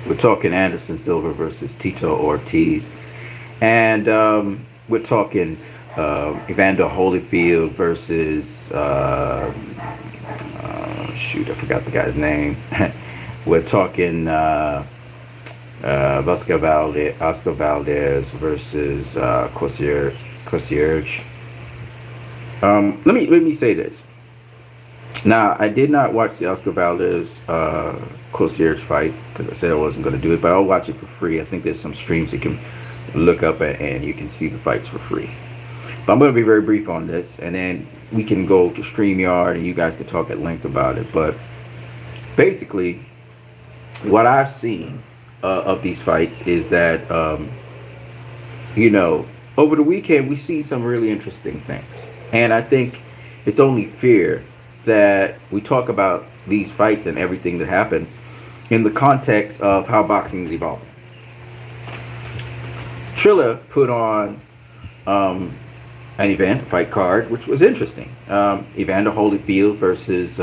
We're talking Anderson Silva versus Tito Ortiz. And we're talking Evander Holyfield versus, shoot, I forgot the guy's name. We're talking Oscar Valdez versus Concierge. Let me say this. Now, I did not watch the Oscar Valdez Concierge fight because I said I wasn't going to do it, but I'll watch it for free. I think there's some streams you can look up and you can see the fights for free. But I'm going to be very brief on this, and then we can go to StreamYard and you guys can talk at length about it. But basically, what I've seen of these fights is that, over the weekend we see some really interesting things. And I think it's only fair that we talk about these fights and everything that happened in the context of how boxing is evolving. Triller put on an event, fight card, which was interesting. Evander Holyfield versus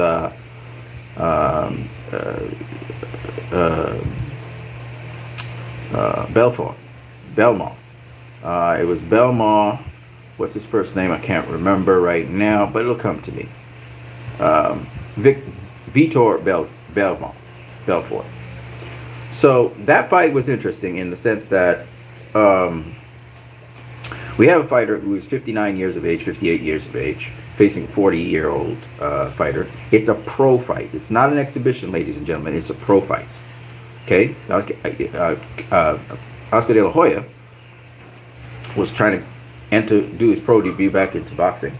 Belmont. It was Belmont. What's his first name? I can't remember right now, but it'll come to me. Vitor Belfort. So that fight was interesting in the sense that we have a fighter who is 59 years of age, 58 years of age, facing a 40-year-old fighter. It's a pro fight. It's not an exhibition, ladies and gentlemen. It's a pro fight. Okay? Oscar De La Hoya was trying to do his pro debut back into boxing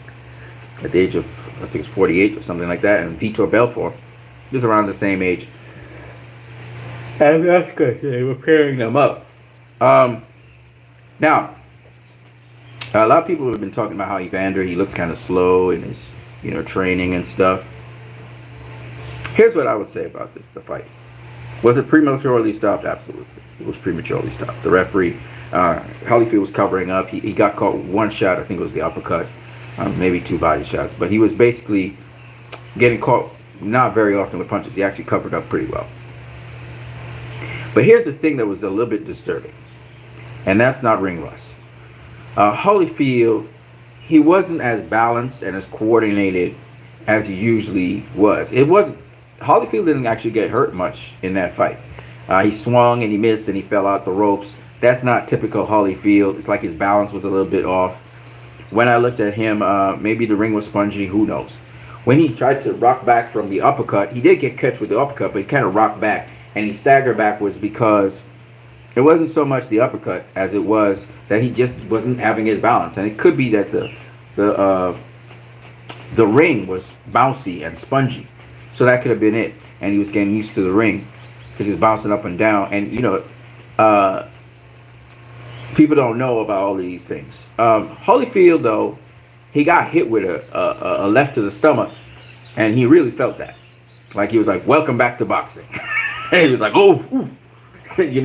at the age of, I think it's 48 or something like that. And Vitor Belfort is around the same age. And that's good. They were pairing them up. Now, a lot of people have been talking about how Evander, he looks kind of slow in his, training and stuff. Here's what I would say about the fight. Was it prematurely stopped? Absolutely. It was prematurely stopped. The referee, Holyfield was covering up. He got caught with one shot. I think it was the uppercut. Maybe two body shots. But he was basically getting caught not very often with punches. He actually covered up pretty well. But here's the thing that was a little bit disturbing. And that's not ring rust. Holyfield, he wasn't as balanced and as coordinated as he usually was. Holyfield didn't actually get hurt much in that fight. He swung and he missed and he fell out the ropes. That's not typical Holyfield. It's like his balance was a little bit off. When I looked at him, maybe the ring was spongy, who knows. When he tried to rock back from the uppercut, he did get catch with the uppercut, but he kind of rocked back and he staggered backwards because it wasn't so much the uppercut as it was that he just wasn't having his balance. And it could be that the ring was bouncy and spongy. So that could have been it. And he was getting used to the ring because he was bouncing up and down. And, people don't know about all of these things. Holyfield, though, he got hit with a left to the stomach. And he really felt that. Like he was like, welcome back to boxing. And he was like, oh, ooh. He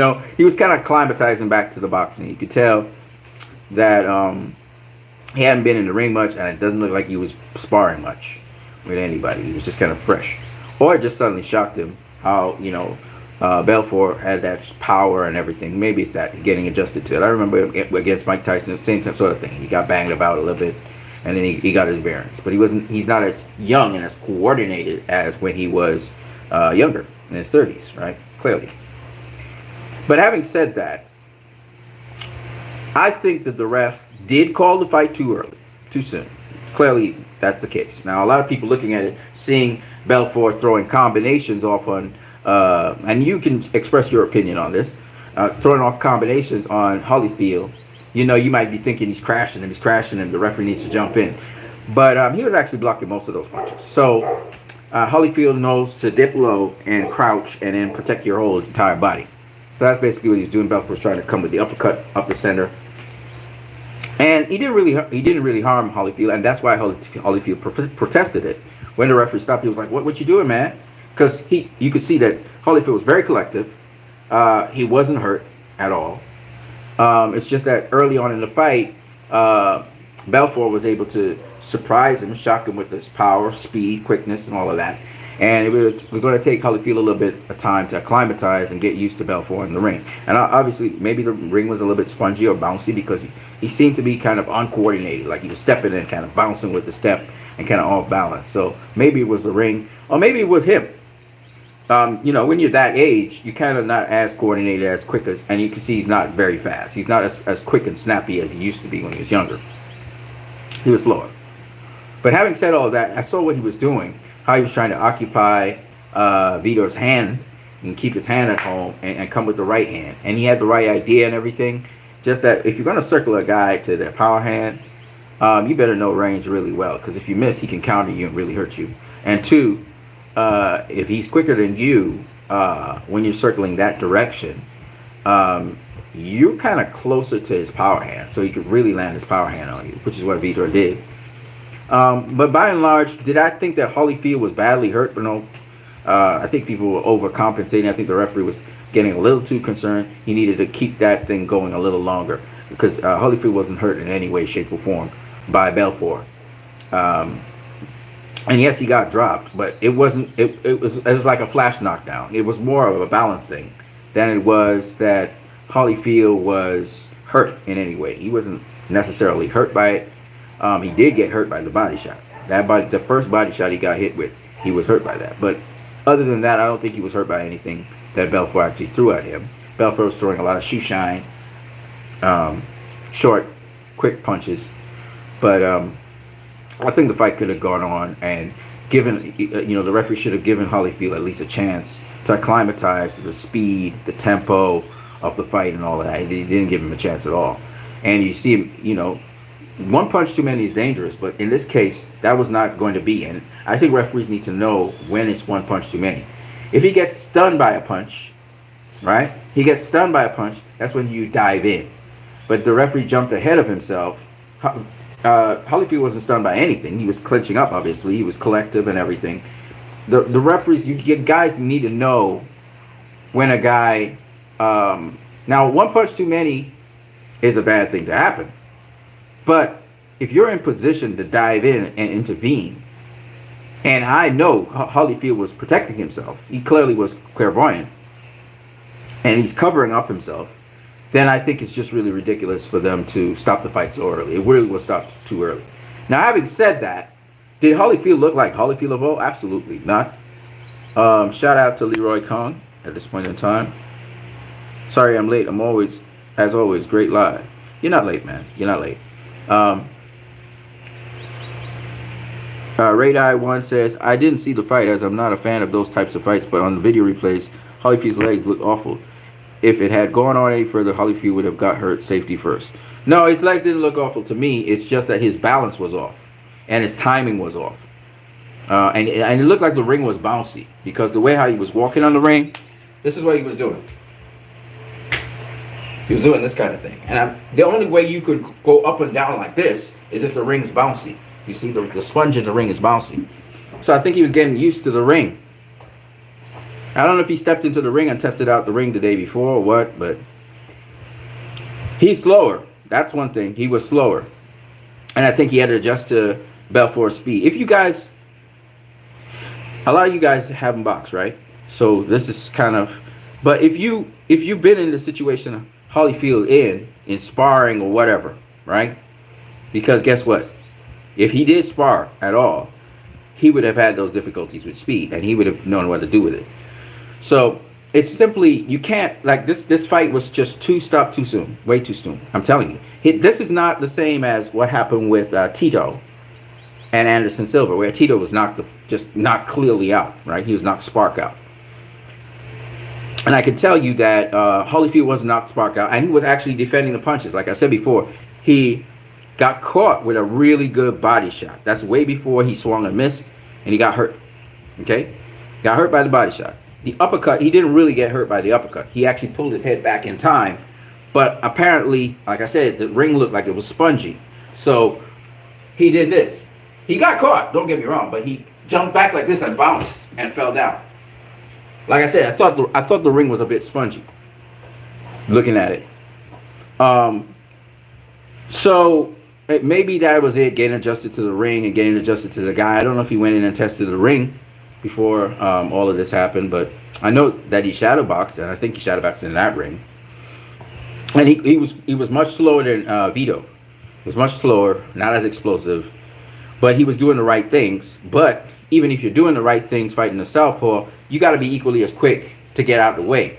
was kind of acclimatizing back to the boxing. You could tell that he hadn't been in the ring much, and it doesn't look like he was sparring much with anybody. He was just kind of fresh. Or it just suddenly shocked him how, Belfort had that power and everything. Maybe it's that getting adjusted to it. I remember against Mike Tyson, same sort of thing. He got banged about a little bit, and then he got his bearings. But he's not as young and as coordinated as when he was younger, in his 30s, right? Clearly. But having said that, I think that the ref did call the fight too early, too soon. Clearly, that's the case. Now, a lot of people looking at it, seeing Belfort throwing combinations off on, and you can express your opinion on this, throwing off combinations on Holyfield. You might be thinking he's crashing, and the referee needs to jump in. But he was actually blocking most of those punches. So, Holyfield knows to dip low and crouch and then protect your whole entire body. So that's basically what he's doing. Belfort's trying to come with the uppercut up the center, and he didn't really harm Holyfield, and that's why Holyfield protested it. When the referee stopped, he was like, "What you doing, man?" Because you could see that Holyfield was very collective. He wasn't hurt at all. It's just that early on in the fight, Belfort was able to surprise him, shock him with his power, speed, quickness, and all of that. And we're going to take Holyfield a little bit of time to acclimatize and get used to Belfort in the ring. And obviously, maybe the ring was a little bit spongy or bouncy because he seemed to be kind of uncoordinated, like he was stepping in, kind of bouncing with the step and kind of off balance. So maybe it was the ring, or maybe it was him. When you're that age, you're kind of not as coordinated, as quick as, and you can see he's not very fast. He's not as quick and snappy as he used to be when he was younger. He was slower. But having said all of that, I saw what he was doing, how he was trying to occupy Vitor's hand and keep his hand at home and come with the right hand. And he had the right idea and everything. Just that if you're going to circle a guy to the power hand, you better know range really well. Because if you miss, he can counter you and really hurt you. And two, if he's quicker than you when you're circling that direction, you're kind of closer to his power hand. So he could really land his power hand on you, which is what Vitor did. But by and large, did I think that Holyfield was badly hurt? But no. I think people were overcompensating. I think the referee was getting a little too concerned. He needed to keep that thing going a little longer because Holyfield wasn't hurt in any way, shape, or form by Belfort. And yes, he got dropped, but it wasn't. It was like a flash knockdown. It was more of a balance thing than it was that Holyfield was hurt in any way. He wasn't necessarily hurt by it. He did get hurt by the body shot. The first body shot he got hit with, he was hurt by that. But other than that, I don't think he was hurt by anything that Belfort actually threw at him. Belfort was throwing a lot of shoe shine, short, quick punches. But I think the fight could have gone on and given, the referee should have given Holyfield at least a chance to acclimatize to the speed, the tempo of the fight and all of that. He didn't give him a chance at all. And you see him, one punch too many is dangerous, but in this case, that was not going to be. And I think referees need to know when it's one punch too many. If he gets stunned by a punch, right? He gets stunned by a punch, that's when you dive in. But the referee jumped ahead of himself. Holyfield wasn't stunned by anything. He was clinching up, obviously. He was collective and everything. The referees, guys need to know when a guy... now, one punch too many is a bad thing to happen. But if you're in position to dive in and intervene, and I know Holyfield was protecting himself, he clearly was clairvoyant, and he's covering up himself, then I think it's just really ridiculous for them to stop the fight so early. It really was stopped too early. Now, having said that, did Holyfield look like Holyfield of old? Absolutely not. Shout out to Leroy Kong at this point in time. Sorry I'm late. I'm always, as always, great live. You're not late, man. You're not late. Radai 1 says, I didn't see the fight as I'm not a fan of those types of fights, but on the video replays, Holyfield's legs look awful. If it had gone on any further, Holyfield would have got hurt safety first. No, his legs didn't look awful to me. It's just that his balance was off and his timing was off. And it looked like the ring was bouncy because the way how he was walking on the ring, this is what he was doing. He was doing this kind of thing. And the only way you could go up and down like this is if the ring's bouncy. You see, the sponge in the ring is bouncy. So I think he was getting used to the ring. I don't know if he stepped into the ring and tested out the ring the day before or what, but he's slower. That's one thing. He was slower. And I think he had to adjust to Belfort's speed. If you guys, a lot of you guys haven't boxed, right? So this is kind of, but if you've been in the situation Holyfield in sparring or whatever, right? Because guess what? If he did spar at all, he would have had those difficulties with speed, and he would have known what to do with it. So it's simply, you can't, like this fight was just too soon, way too soon. I'm telling you, this is not the same as what happened with Tito and Anderson Silva, where Tito was just knocked clearly out, right? He was knocked spark out. And I can tell you that Holyfield was knocked spark out, and he was actually defending the punches. Like I said before, he got caught with a really good body shot. That's way before he swung and missed, and he got hurt. Okay? Got hurt by the body shot. The uppercut, he didn't really get hurt by the uppercut. He actually pulled his head back in time. But apparently, like I said, the ring looked like it was spongy. So he did this. He got caught, don't get me wrong, but he jumped back like this and bounced and fell down. Like I said, I thought the ring was a bit spongy. Looking at it. So maybe that was it, getting adjusted to the ring and getting adjusted to the guy. I don't know if he went in and tested the ring before all of this happened, but I know that he shadowboxed, and I think he shadowboxed in that ring. And he was much slower than Vito. He was much slower, not as explosive, but he was doing the right things. But even if you're doing the right things fighting the southpaw, you got to be equally as quick to get out of the way.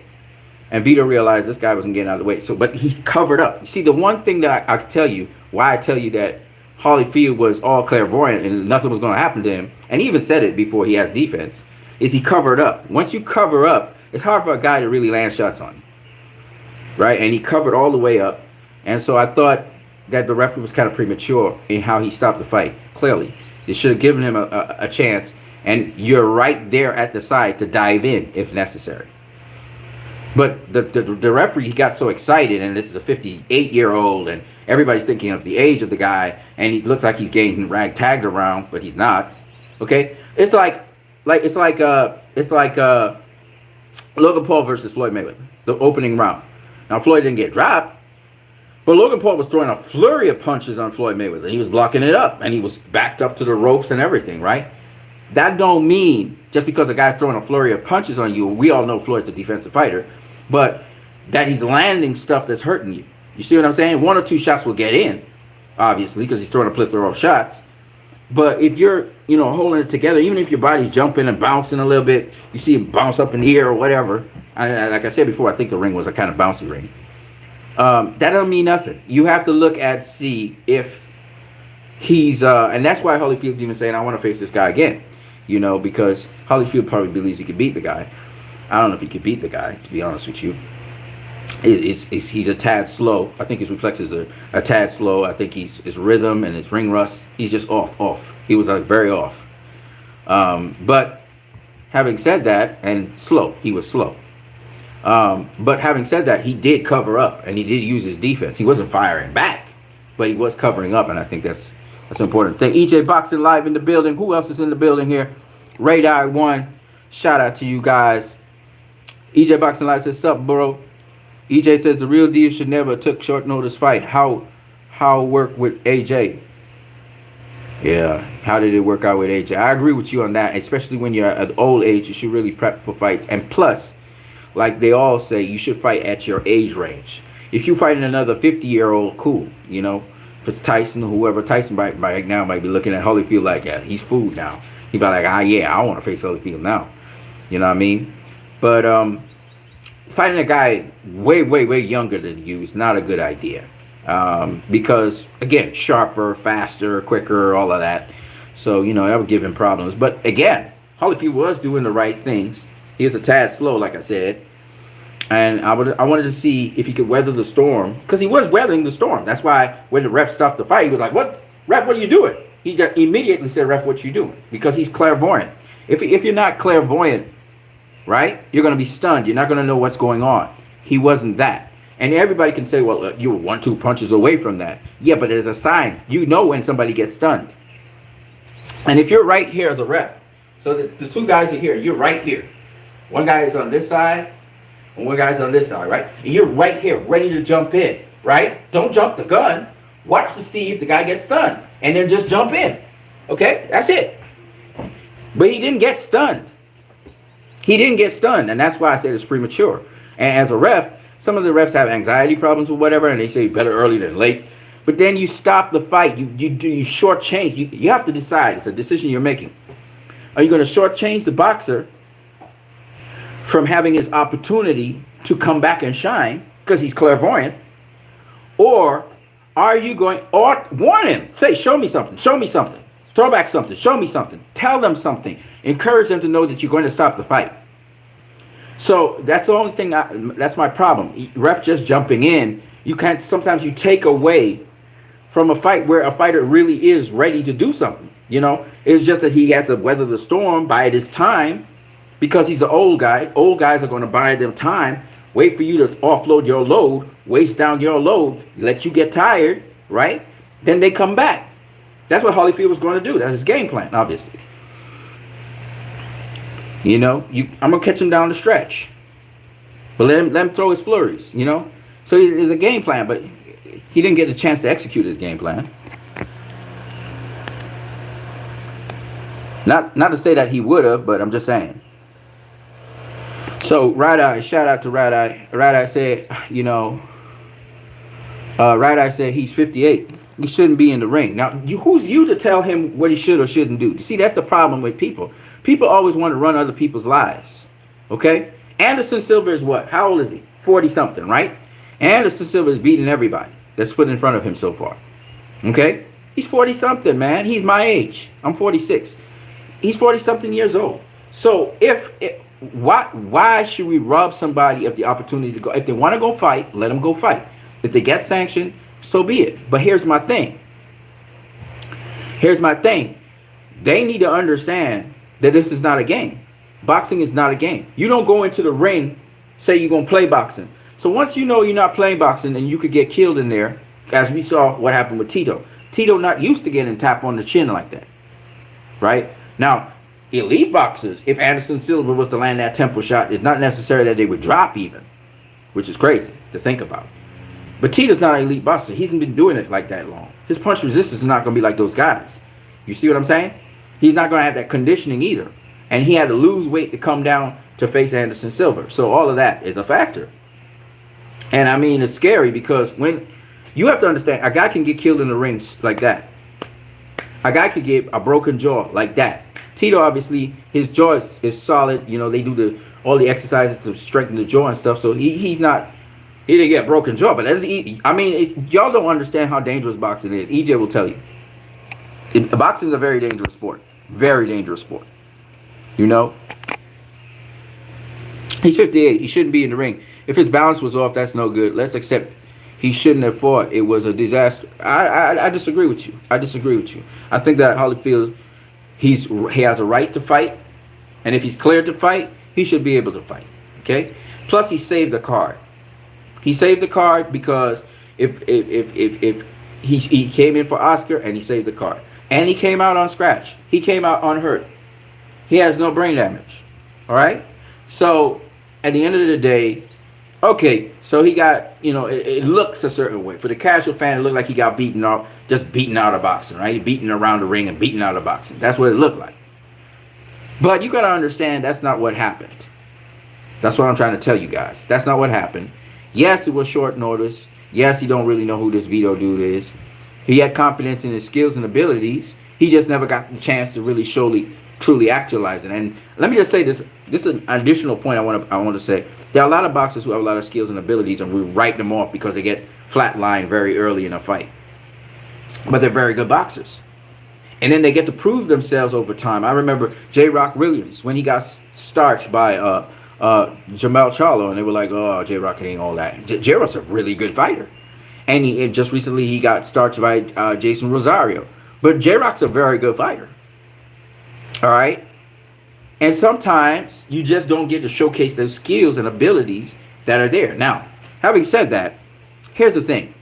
And Vito realized this guy wasn't getting out of the way. So, but he's covered up. You see, the one thing that I can tell you, why I tell you that Holyfield was all clairvoyant and nothing was going to happen to him, and he even said it before he has defense, is he covered up. Once you cover up, it's hard for a guy to really land shots on you. Right? And he covered all the way up. And so I thought that the referee was kind of premature in how he stopped the fight. Clearly. They should have given him a chance. And you're right there at the side to dive in if necessary. But the referee, he got so excited, and this is a 58-year-old, and everybody's thinking of the age of the guy, and he looks like he's getting ragtagged around, but he's not. Okay? It's like Logan Paul versus Floyd Mayweather, the opening round. Now, Floyd didn't get dropped, but Logan Paul was throwing a flurry of punches on Floyd Mayweather. He was blocking it up, and he was backed up to the ropes and everything, right? That don't mean just because a guy's throwing a flurry of punches on you, we all know Floyd's a defensive fighter, but that he's landing stuff that's hurting you. You see what I'm saying? 1 or 2 shots will get in, obviously, because he's throwing a plethora of shots. But if you're, holding it together, even if your body's jumping and bouncing a little bit, you see him bounce up in the air or whatever. Like I said before, I think the ring was a kind of bouncy ring. That don't mean nothing. You have to look at, see if he's, and that's why Holyfield's even saying, I want to face this guy again. Because Holyfield probably believes he could beat the guy. I don't know if he could beat the guy, to be honest with you. He's a tad slow. I think his reflexes are a tad slow. I think his rhythm and his ring rust, he's just off. He was very off. But having said that, and slow, he was slow. But having said that, he did cover up, and he did use his defense. He wasn't firing back, but he was covering up, and I think that's an important thing. EJ Boxing Live in the building. Who else is in the building here? Radar 1. Shout out to you guys. EJ Boxing Live says, sup, bro? EJ says the real deal should never took short notice fight. How work with AJ? Yeah, how did it work out with AJ? I agree with you on that, especially when you're at old age. You should really prep for fights. And plus, like they all say, you should fight at your age range. If you fighting another 50-year-old, cool. If it's Tyson or whoever, Tyson right now might be looking at Holyfield like, yeah, he's food now. He be like, yeah, I want to face Holyfield now. You know what I mean? But fighting a guy way younger than you is not a good idea. Because, again, sharper, faster, quicker, all of that. So, that would give him problems. But, again, Holyfield was doing the right things. He was a tad slow, like I said. And I wanted to see if he could weather the storm. Because he was weathering the storm. That's why when the ref stopped the fight, he was like, what? Ref, what are you doing? He immediately said, ref, what you doing? Because he's clairvoyant. If you're not clairvoyant, right, you're going to be stunned. You're not going to know what's going on. He wasn't that. And everybody can say, well, you were 1-2 punches away from that. Yeah, but there's a sign. You know when somebody gets stunned. And if you're right here as a ref, so the 2 guys are here, you're right here. One guy is on this side, and one guy's on this side, right? And you're right here, ready to jump in, right? Don't jump the gun. Watch to see if the guy gets stunned, and then just jump in. Okay? That's it. But he didn't get stunned. He didn't get stunned, and that's why I said it's premature. And as a ref, some of the refs have anxiety problems or whatever, and they say better early than late. But then you stop the fight. You shortchange. You have to decide. It's a decision you're making. Are you going to shortchange the boxer from having his opportunity to come back and shine because he's clairvoyant? Or are you going, or warn him, say, show me something, throw back something, show me something, tell them something, encourage them to know that you're going to stop the fight. So that's the only thing, that's my problem. Ref just jumping in, you can't, sometimes you take away from a fight where a fighter really is ready to do something. It's just that he has to weather the storm, bide his time, because he's an old guy. Old guys are going to buy them time, wait for you to offload your load, waste down your load, let you get tired, right? Then they come back. That's what Holyfield was going to do. That's his game plan, obviously. I'm going to catch him down the stretch. But let him throw his flurries, So there's a game plan, but he didn't get a chance to execute his game plan. Not to say that he would have, but I'm just saying. So Right Eye, shout out to Right Eye. Right Eye said, Right Eye said he's 58. He shouldn't be in the ring. Now, who's you to tell him what he should or shouldn't do? You see, that's the problem with people. People always want to run other people's lives. Okay? Anderson Silva is what? How old is he? 40 something, right? Anderson Silva is beating everybody that's put in front of him so far. Okay? He's 40 something, man. He's my age. I'm 46. He's 40 something years old. So why should we rob somebody of the opportunity to go? If they want to go fight, let them go fight. If they get sanctioned, so be it. But here's my thing. They need to understand that this is not a game. Boxing is not a game. You don't go into the ring, say you're going to play boxing. So once you know you're not playing boxing and you could get killed in there, as we saw what happened with Tito. Tito not used to getting tapped on the chin like that. Right? Now, elite boxers, if Anderson Silva was to land that temple shot, it's not necessary that they would drop even, which is crazy to think about. But Tito's not an elite boxer. He hasn't been doing it like that long. His punch resistance is not going to be like those guys. You see what I'm saying? He's not going to have that conditioning either. And he had to lose weight to come down to face Anderson Silva. So all of that is a factor. And I mean, it's scary because when you have to understand, a guy can get killed in the ring like that. A guy could get a broken jaw like that. Tito, obviously, his jaw is solid. You know, they do all the exercises to strengthen the jaw and stuff. So he didn't get a broken jaw. But y'all don't understand how dangerous boxing is. EJ will tell you. Boxing is a very dangerous sport. Very dangerous sport. You know? He's 58. He shouldn't be in the ring. If his balance was off, that's no good. Let's accept he shouldn't have fought. It was a disaster. I disagree with you. I think that Holyfield, he has a right to fight. And if he's cleared to fight, he should be able to fight. Okay? Plus, he saved the card. He saved the card because if he came in for Oscar and he saved the card. And he came out on scratch. He came out unhurt. He has no brain damage. All right? So, at the end of the day, okay, so he got, it looks a certain way. For the casual fan, it looked like he got beaten out of boxing, right? Beaten around the ring and beaten out of boxing. That's what it looked like. But you got to understand that's not what happened. That's what I'm trying to tell you guys. That's not what happened. Yes, it was short notice. Yes, he don't really know who this Vito dude is. He had confidence in his skills and abilities. He just never got the chance to really truly actualize it. And let me just say this. This is an additional point I want to say. There are a lot of boxers who have a lot of skills and abilities, and we write them off because they get flatlined very early in a fight. But they're very good boxers. And then they get to prove themselves over time. I remember J. Rock Williams when he got starched by Jamal Charlo, and they were like, "Oh, J. Rock ain't all that." J. Rock's a really good fighter, and just recently he got starched by Jason Rosario. But J. Rock's a very good fighter. All right, and sometimes you just don't get to showcase those skills and abilities that are there. Now, having said that, here's the thing: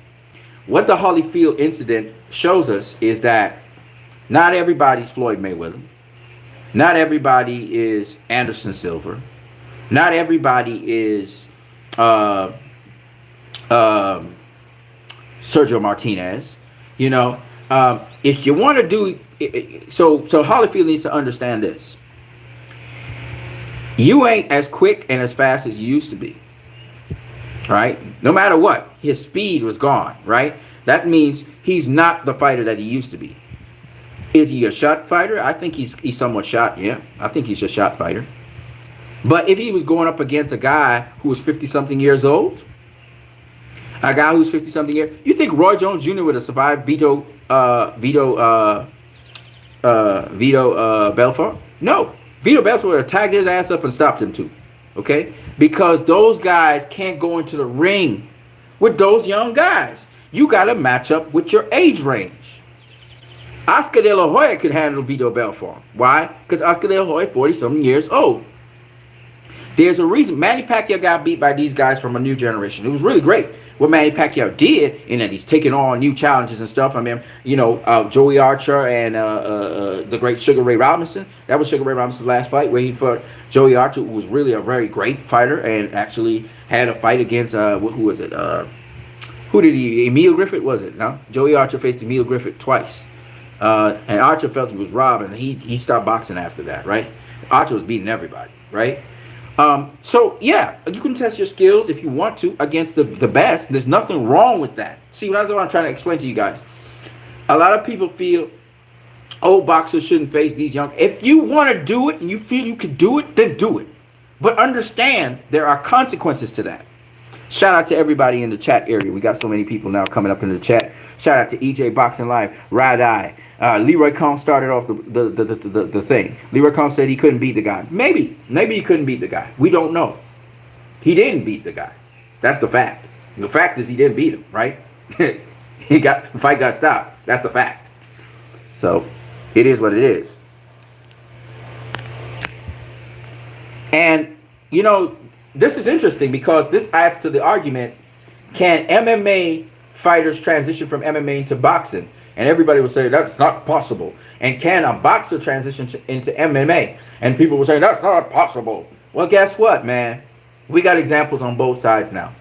what the Holyfield incident shows us is that not everybody's Floyd Mayweather, not everybody is Anderson Silva. Not everybody is Sergio Martinez. If you want to do so Holyfield needs to understand this. You ain't as quick and as fast as you used to be. Right? No matter what, his speed was gone. Right? That means he's not the fighter that he used to be. Is he a shot fighter? I think he's somewhat shot. Yeah, I think he's a shot fighter. But if he was going up against a guy who was 50-something years old, a guy who's 50-something years, you think Roy Jones Jr. would have survived Vito Belfort? No. Vito Belfort would have tagged his ass up and stopped him too. Okay? Because those guys can't go into the ring with those young guys. You got to match up with your age range. Oscar De La Hoya could handle Vito Belfort. Why? Because Oscar De La Hoya 40-something years old. There's a reason Manny Pacquiao got beat by these guys from a new generation. It was really great what Manny Pacquiao did in that he's taking on new challenges and stuff. I mean, Joey Archer and the great Sugar Ray Robinson. That was Sugar Ray Robinson's last fight where he fought Joey Archer, who was really a very great fighter and actually had a fight against, who was it? Emil Griffith, was it? No? Joey Archer faced Emil Griffith twice. And Archer felt he was robbed, and he stopped boxing after that, right? Archer was beating everybody, right? So yeah, you can test your skills if you want to against the best. There's nothing wrong with that. See, that's what I'm trying to explain to you guys. A lot of people feel old boxers shouldn't face these young. If you want to do it and you feel you can do it, then do it. But understand there are consequences to that. Shout out to everybody in the chat area. We got so many people now coming up in the chat. Shout out to EJ Boxing Live, Rad Eye. Leroy Cohn started off the thing. Leroy Cohn said he couldn't beat the guy. Maybe he couldn't beat the guy. We don't know. He didn't beat the guy. That's the fact. The fact is he didn't beat him, right? The fight got stopped. That's the fact. So it is what it is. And you know, this is interesting because this adds to the argument, can MMA fighters transition from MMA into boxing? And everybody will say that's not possible. And can a boxer transition into MMA? And people will say that's not possible. Well, guess what, man? We got examples on both sides now,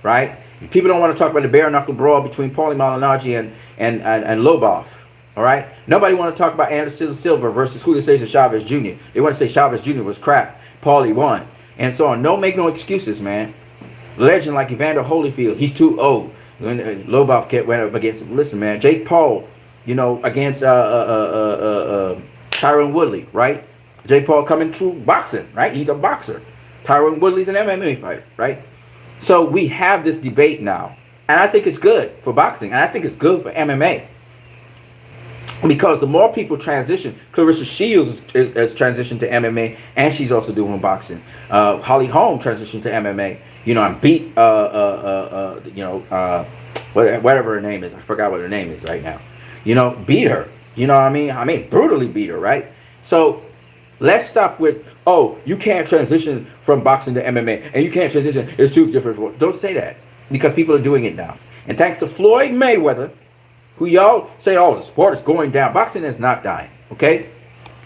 right? People don't want to talk about the bare knuckle brawl between Paulie Malignaggi and Lobov. All right? Nobody want to talk about Anderson Silva versus Julio Cesar Chavez Jr. They want to say Chavez Jr. was crap. Paulie won. And so on. Don't make no excuses, man. Legend like Evander Holyfield, he's too old. When Lobov went up against him. Listen, man, Jake Paul, you know, against Tyron Woodley, right? Jake Paul coming through boxing, right? He's a boxer. Tyron Woodley's an MMA fighter, right? So we have this debate now. And I think it's good for boxing. And I think it's good for MMA. Because the more people transition, Clarissa Shields has transitioned to MMA, and she's also doing boxing. Holly Holm transitioned to MMA, you know, and beat, whatever her name is. I forgot what her name is right now. You know, beat her. You know what I mean? I mean, brutally beat her, right? So let's stop with, oh, you can't transition from boxing to MMA, and you can't transition. It's too different. Don't say that, because people are doing it now. And thanks to Floyd Mayweather, who y'all say, oh, the sport is going down. Boxing is not dying, okay?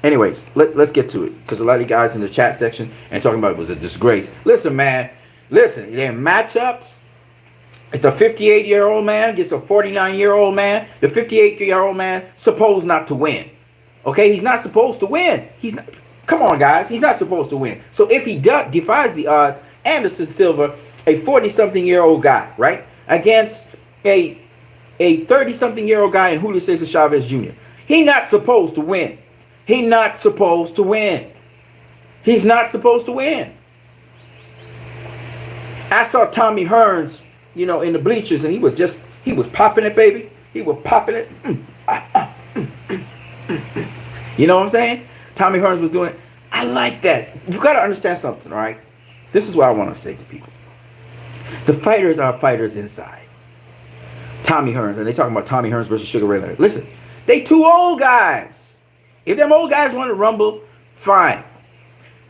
Anyways, let's get to it. Because a lot of you guys in the chat section and talking about it was a disgrace. Listen, man. Listen, they're matchups. It's a 58-year-old man against a 49-year-old man. The 58-year-old man supposed not to win. Okay? He's not supposed to win. He's not. Come on, guys. He's not supposed to win. So if he defies the odds, Anderson Silva, a 40-something-year-old guy, right? Against a 30-something-year-old guy in Julio Cesar Chavez Jr. He's not supposed to win. He's not supposed to win. He's not supposed to win. I saw Tommy Hearns, you know, in the bleachers, and he was popping it, baby. He was popping it. You know what I'm saying? Tommy Hearns was doing it. I like that. You got to understand something, all right? This is what I want to say to people. The fighters are fighters inside. Tommy Hearns, and they talking about Tommy Hearns versus Sugar Ray Leonard. Listen, they two old guys. If them old guys want to rumble, fine.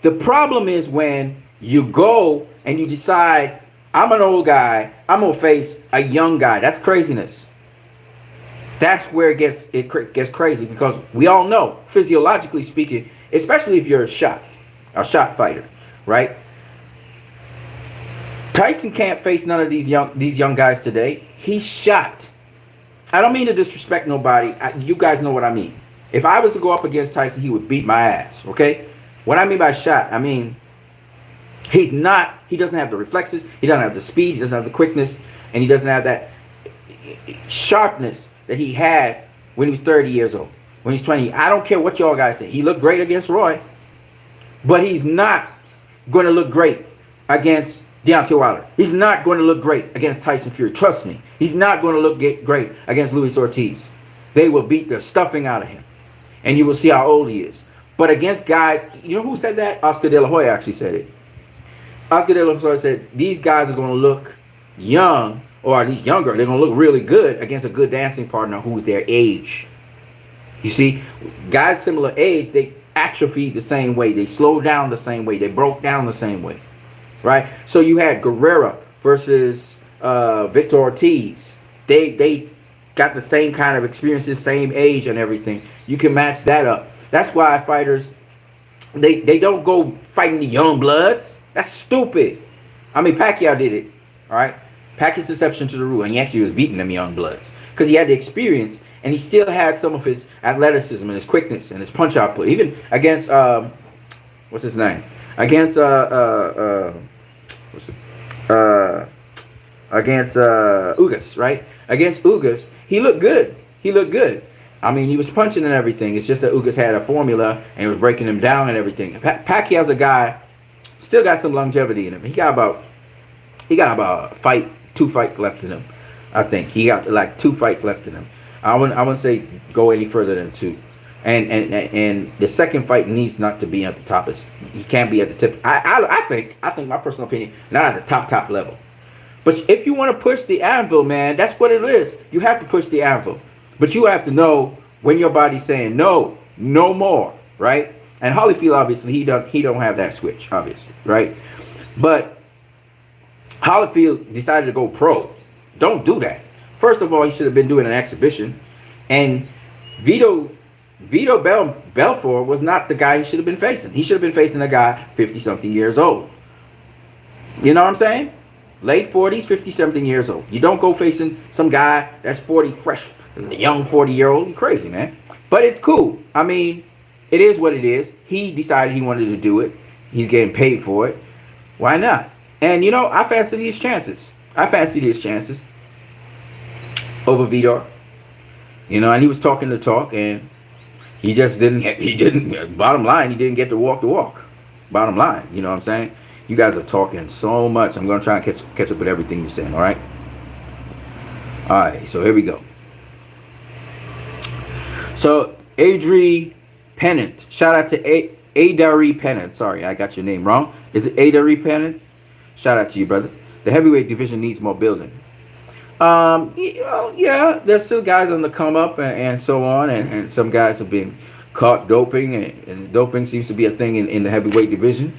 The problem is when you go and you decide, I'm an old guy, I'm going to face a young guy. That's craziness. That's where it gets crazy, because we all know, physiologically speaking, especially if you're a shot fighter, right? Tyson can't face none of these young guys today. He's shot. I don't mean to disrespect nobody. You guys know what I mean. If I was to go up against Tyson, he would beat my ass, okay? What I mean by shot, I mean, he doesn't have the reflexes, he doesn't have the speed, he doesn't have the quickness, and he doesn't have that sharpness that he had when he was 30 years old, when he's 20. I don't care what y'all guys say. He looked great against Roy, but he's not going to look great against Deontay Wilder. He's not going to look great against Tyson Fury. Trust me. He's not going to look great against Luis Ortiz. They will beat the stuffing out of him. And you will see how old he is. But against guys, you know who said that? Oscar De La Hoya actually said it. Oscar De La Hoya said, these guys are going to look young, or at least younger. They're going to look really good against a good dancing partner who's their age. You see, guys similar age, they atrophied the same way. They slowed down the same way. They broke down the same way. Right? So you had Guerrero versus Victor Ortiz. They got the same kind of experiences, same age and everything. You can match that up. That's why fighters, they don't go fighting the young bloods. That's stupid. I mean, Pacquiao did it. All right? Pacquiao's exception to the rule, and he actually was beating them young bloods because he had the experience and he still had some of his athleticism and his quickness and his punch output. Even against what's his name? Against Ugas, right? Against Ugas, he looked good. He looked good. I mean, he was punching and everything. It's just that Ugas had a formula and he was breaking him down and everything. Pacquiao's a guy, still got some longevity in him. He got about two fights left in him. I think he got like 2 fights left in him. I wouldn't say go any further than 2. And the second fight needs not to be at the top. He can't be at the tip. I think my personal opinion, not at the top level. But if you want to push the anvil, man, that's what it is. You have to push the anvil. But you have to know when your body's saying no more, right? And Holyfield, obviously, he don't have that switch, obviously, right? But Holyfield decided to go pro. Don't do that. First of all, he should have been doing an exhibition. And Vito Belfort was not the guy he should have been facing. He should have been facing a guy 50-something years old. You know what I'm saying? Late 40s, 50-something years old. You don't go facing some guy that's 40, fresh, young 40-year-old. You're crazy, man. But it's cool. I mean, it is what it is. He decided he wanted to do it. He's getting paid for it. Why not? And, you know, I fancied his chances. Over Vidor. You know, and he was talking the talk, and he just didn't, bottom line, he didn't get to walk the walk. Bottom line, you know what I'm saying? You guys are talking so much. I'm going to try and catch up with everything you're saying, all right? All right, so here we go. So, Adri Pennant. Shout out to Adari Pennant. Sorry, I got your name wrong. Is it Adari Pennant? Shout out to you, brother. The heavyweight division needs more building. Yeah, there's still guys on the come up and so on, and some guys have been caught doping, and doping seems to be a thing in the heavyweight division.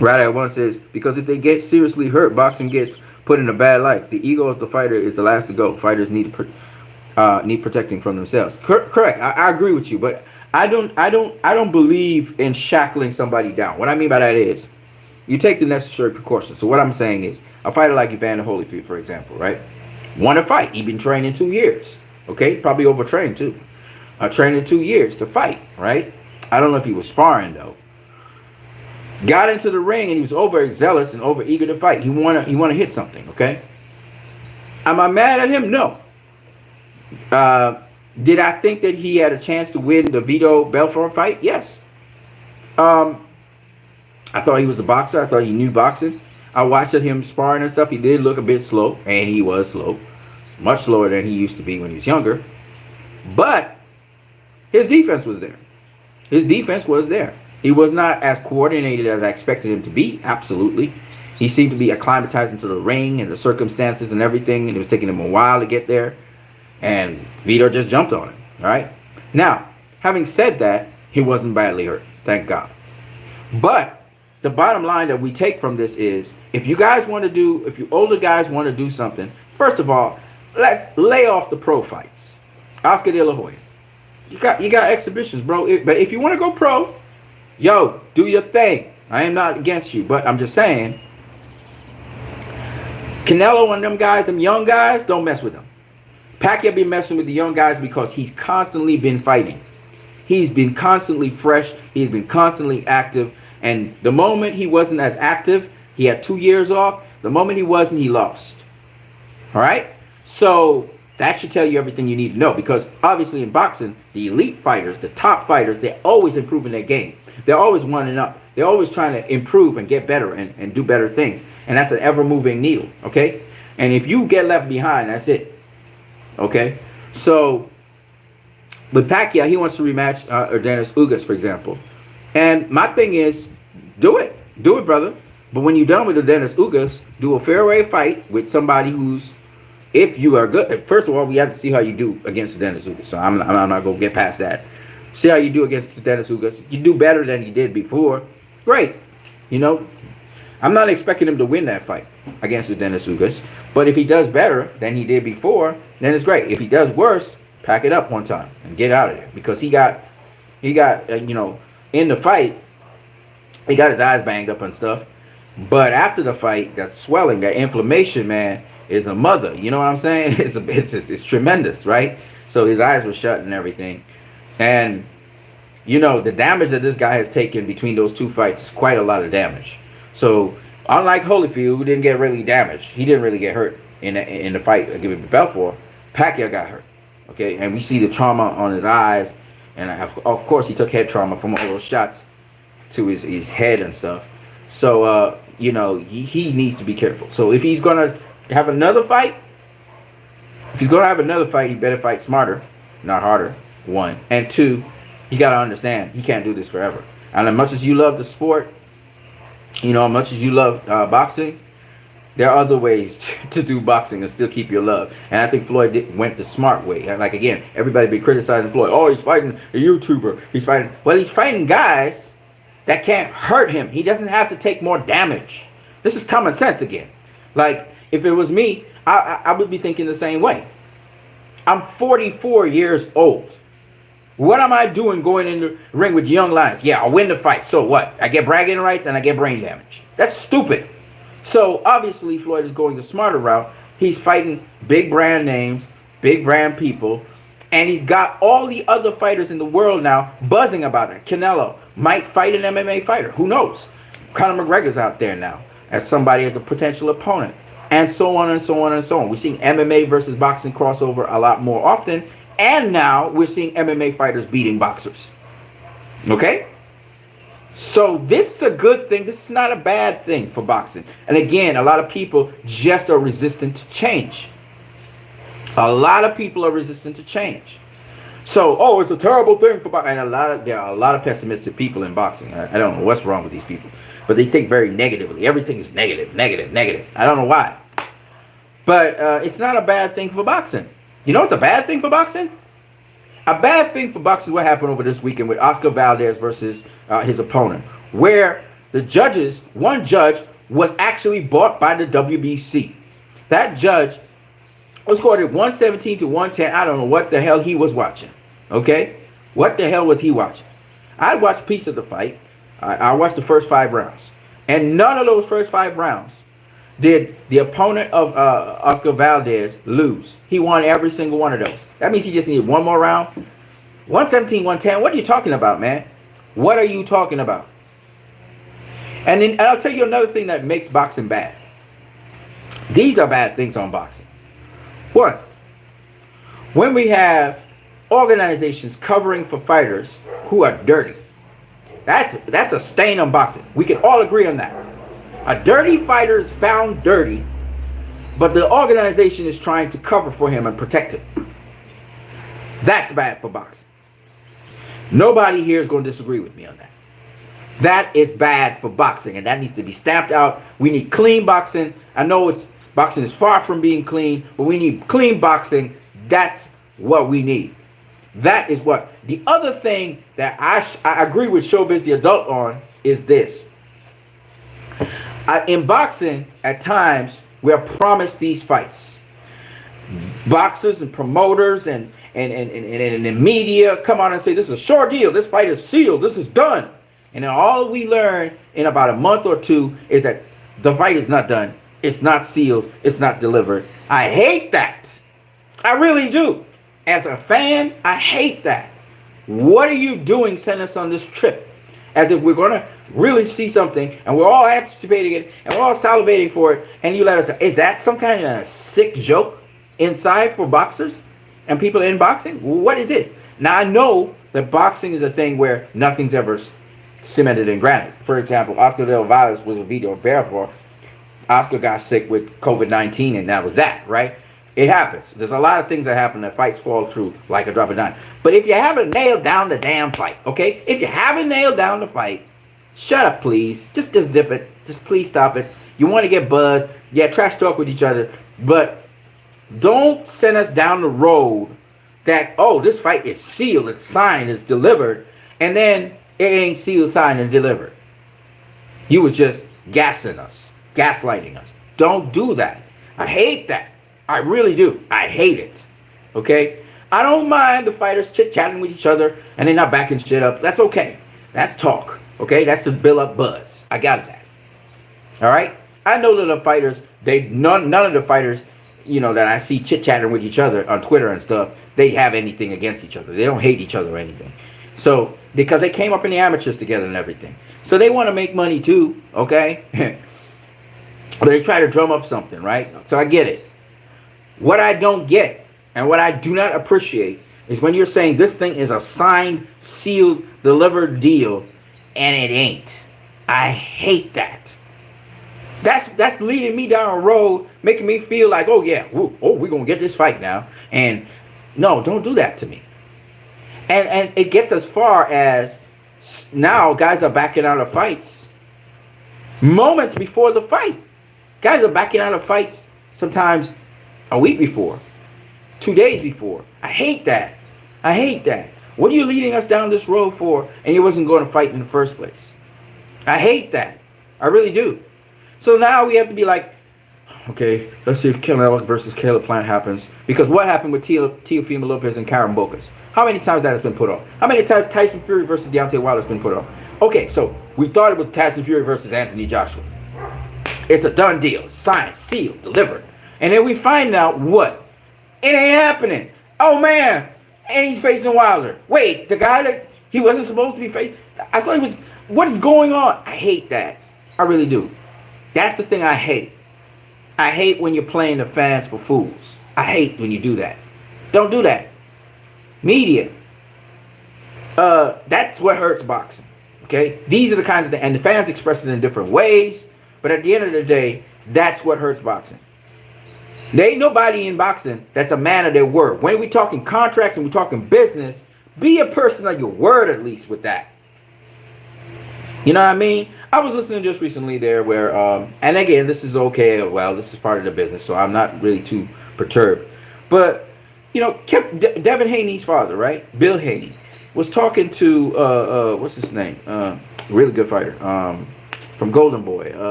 Right at one says, because if they get seriously hurt, boxing gets put in a bad light. The ego of the fighter is the last to go. Fighters need protecting from themselves. Correct. I agree with you, but I don't believe in shackling somebody down. What I mean by that is, you take the necessary precautions. So what I'm saying is, a fighter like Evander Holyfield, for example, right? Won a fight. He's been training 2 years. Okay? Probably overtrained too. Training 2 years to fight, right? I don't know if he was sparring though. Got into the ring and he was overzealous and over eager to fight. He wanna hit something, okay? Am I mad at him? No. Did I think that he had a chance to win the Vito Belfort fight? Yes. I thought he was a boxer. I thought he knew boxing. I watched him sparring and stuff. He did look a bit slow, and he was slow. Much slower than he used to be when he was younger. But his defense was there. He was not as coordinated as I expected him to be. Absolutely. He seemed to be acclimatizing to the ring and the circumstances and everything, and it was taking him a while to get there. And Vito just jumped on him. All right? Now, having said that, he wasn't badly hurt. Thank God. But the bottom line that we take from this is, if you older guys want to do something, first of all, let's lay off the pro fights. Oscar De La Hoya. You got exhibitions, bro. But if you want to go pro, yo, do your thing. I am not against you, but I'm just saying, Canelo and them guys, them young guys, don't mess with them. Pacquiao be messing with the young guys because he's constantly been fighting. He's been constantly fresh. He's been constantly active. And the moment he wasn't as active, he had 2 years off. The moment he wasn't, he lost. All right? So that should tell you everything you need to know, because obviously in boxing, the elite fighters, the top fighters, they're always improving their game. They're always wanting up. They're always trying to improve and get better and do better things. And that's an ever-moving needle, okay? And if you get left behind, that's it, okay? So with Pacquiao, he wants to rematch Dennis Ugas, for example. And my thing is, do it, brother. But when you're done with the Dennis Ugas, do a fairway fight with somebody who's, if you are good. First of all, we have to see how you do against the Dennis Ugas. So I'm not going to get past that. See how you do against the Dennis Ugas. You do better than you did before. Great. You know, I'm not expecting him to win that fight against the Dennis Ugas. But if he does better than he did before, then it's great. If he does worse, pack it up one time and get out of there. Because he got you know, in the fight, he got his eyes banged up and stuff. But after the fight, that swelling, that inflammation, man, is a mother. You know what I'm saying? It's tremendous, right? So his eyes were shut and everything. And, you know, the damage that this guy has taken between those two fights is quite a lot of damage. So, unlike Holyfield, who didn't get really damaged, he didn't really get hurt in the fight given Belfort. Pacquiao got hurt. Okay, and we see the trauma on his eyes, and of course he took head trauma from all those shots to his head and stuff. So, you know, he needs to be careful. So if he's gonna have another fight, he better fight smarter, not harder. One and two, he gotta understand he can't do this forever. And as much as you love the sport, you know, as much as you love boxing, there are other ways to do boxing and still keep your love. And I think Floyd went the smart way. And like, again, everybody be criticizing Floyd. Oh, he's fighting a YouTuber. He's fighting guys that can't hurt him. He doesn't have to take more damage. This is common sense again. Like, if it was me, I would be thinking the same way. I'm 44 years old. What am I doing going in the ring with young lions? Yeah, I'll win the fight. So what? I get bragging rights and I get brain damage. That's stupid. So obviously Floyd is going the smarter route. He's fighting big brand names, big brand people, and he's got all the other fighters in the world now buzzing about it. Canelo might fight an MMA fighter. Who knows? Conor McGregor's out there now as somebody as a potential opponent, and so on and so on and so on. We're seeing MMA versus boxing crossover a lot more often, and now we're seeing MMA fighters beating boxers. Okay? So this is a good thing. This is not a bad thing for boxing. And again, a lot of people just are resistant to change. A lot of people are resistant to change. So, oh, it's a terrible thing for boxing. And there are a lot of pessimistic people in boxing. I don't know what's wrong with these people. But they think very negatively. Everything is negative, negative, negative. I don't know why. But it's not a bad thing for boxing. You know what's a bad thing for boxing? A bad thing for boxing is what happened over this weekend with Oscar Valdez versus his opponent, where one judge was actually bought by the WBC. That judge was scored at 117 to 110. I don't know what the hell he was watching. Okay? What the hell was he watching? I watched a piece of the fight. I watched the first 5 rounds. And none of those first 5 rounds did the opponent of Oscar Valdez lose. He won every single one of those. That means he just needed one more round. 117, 110. What are you talking about, man? What are you talking about? And I'll tell you another thing that makes boxing bad. These are bad things on boxing. What? When we have organizations covering for fighters who are dirty. That's a stain on boxing. We can all agree on that. A dirty fighter is found dirty, but the organization is trying to cover for him and protect him. That's bad for boxing. Nobody here is going to disagree with me on that. That is bad for boxing, and that needs to be stamped out. We need clean boxing. I know boxing is far from being clean, but we need clean boxing. That's what we need. That is what. The other thing that I agree with Showbiz the Adult on is this. In boxing, at times, we are promised these fights. Boxers and promoters and the media come out and say, this is a short deal. This fight is sealed. This is done. And then all we learn in about a month or two is that the fight is not done. It's not sealed. It's not delivered. I hate that. I really do. As a fan, I hate that. What are you doing sending us on this trip? As if we're going to really see something and we're all anticipating it and we're all salivating for it, and you let us. Is that some kind of sick joke inside for boxers and people in boxing? What is this? Now, I know that boxing is a thing where nothing's ever cemented in granite. For example, Oscar de la Hoya was a video of Bellator. Oscar got sick with COVID-19 and that was that, right? It happens. There's a lot of things that happen that fights fall through like a drop of dime. But if you haven't nailed down the damn fight, okay? If you haven't nailed down the fight, shut up, please. Just zip it. Just please stop it. You want to get buzzed. Yeah, trash talk with each other. But don't send us down the road that, oh, this fight is sealed, it's signed, it's delivered. And then it ain't sealed, signed, and delivered. You was just gassing us, gaslighting us. Don't do that. I hate that. I really do. I hate it. Okay? I don't mind the fighters chit-chatting with each other and they're not backing shit up. That's okay. That's talk. Okay? That's to build up buzz. I got that. All right. I know that the fighters, none of the fighters, that I see chit chatting with each other on Twitter and stuff, they have anything against each other. They don't hate each other or anything. So because they came up in the amateurs together and everything, so they want to make money too. Okay. But they try to drum up something, right? So I get it. What I don't get and what I do not appreciate is when you're saying this thing is a signed, sealed, delivered deal, and it ain't. I hate that. That's leading me down a road, making me feel like, oh yeah, we're gonna get this fight now. And no, don't do that to me. And it gets as far as now guys are backing out of fights moments before the fight. Guys are backing out of fights sometimes a week before, 2 days before. I hate that. I hate that. What are you leading us down this road for? And you wasn't going to fight in the first place. I hate that. I really do. So now we have to be like, okay, let's see if Canelo versus Caleb Plant happens. Because what happened with Teofimo Lopez and Karen Bocas? How many times that has been put off? How many times Tyson Fury versus Deontay Wilder has been put off? Okay, so we thought it was Tyson Fury versus Anthony Joshua. It's a done deal. Signed, sealed, delivered. And then we find out what? It ain't happening. Oh man, and he's facing Wilder. Wait, the guy that he wasn't supposed to be facing? I thought he was. What is going on? I hate that. I really do. That's the thing I hate. I hate when you're playing the fans for fools. I hate when you do that. Don't do that. Media. That's what hurts boxing. Okay? These are the kinds of things, and the fans express it in different ways, but at the end of the day, that's what hurts boxing. There ain't nobody in boxing that's a man of their word. When we talking contracts and we talking business, be a person of your word at least with that. You know what I mean? I was listening just recently there where, and again, this is okay. Well, this is part of the business, so I'm not really too perturbed. But, Devin Haney's father, right? Bill Haney, was talking to, what's his name? Really good fighter. From Golden Boy.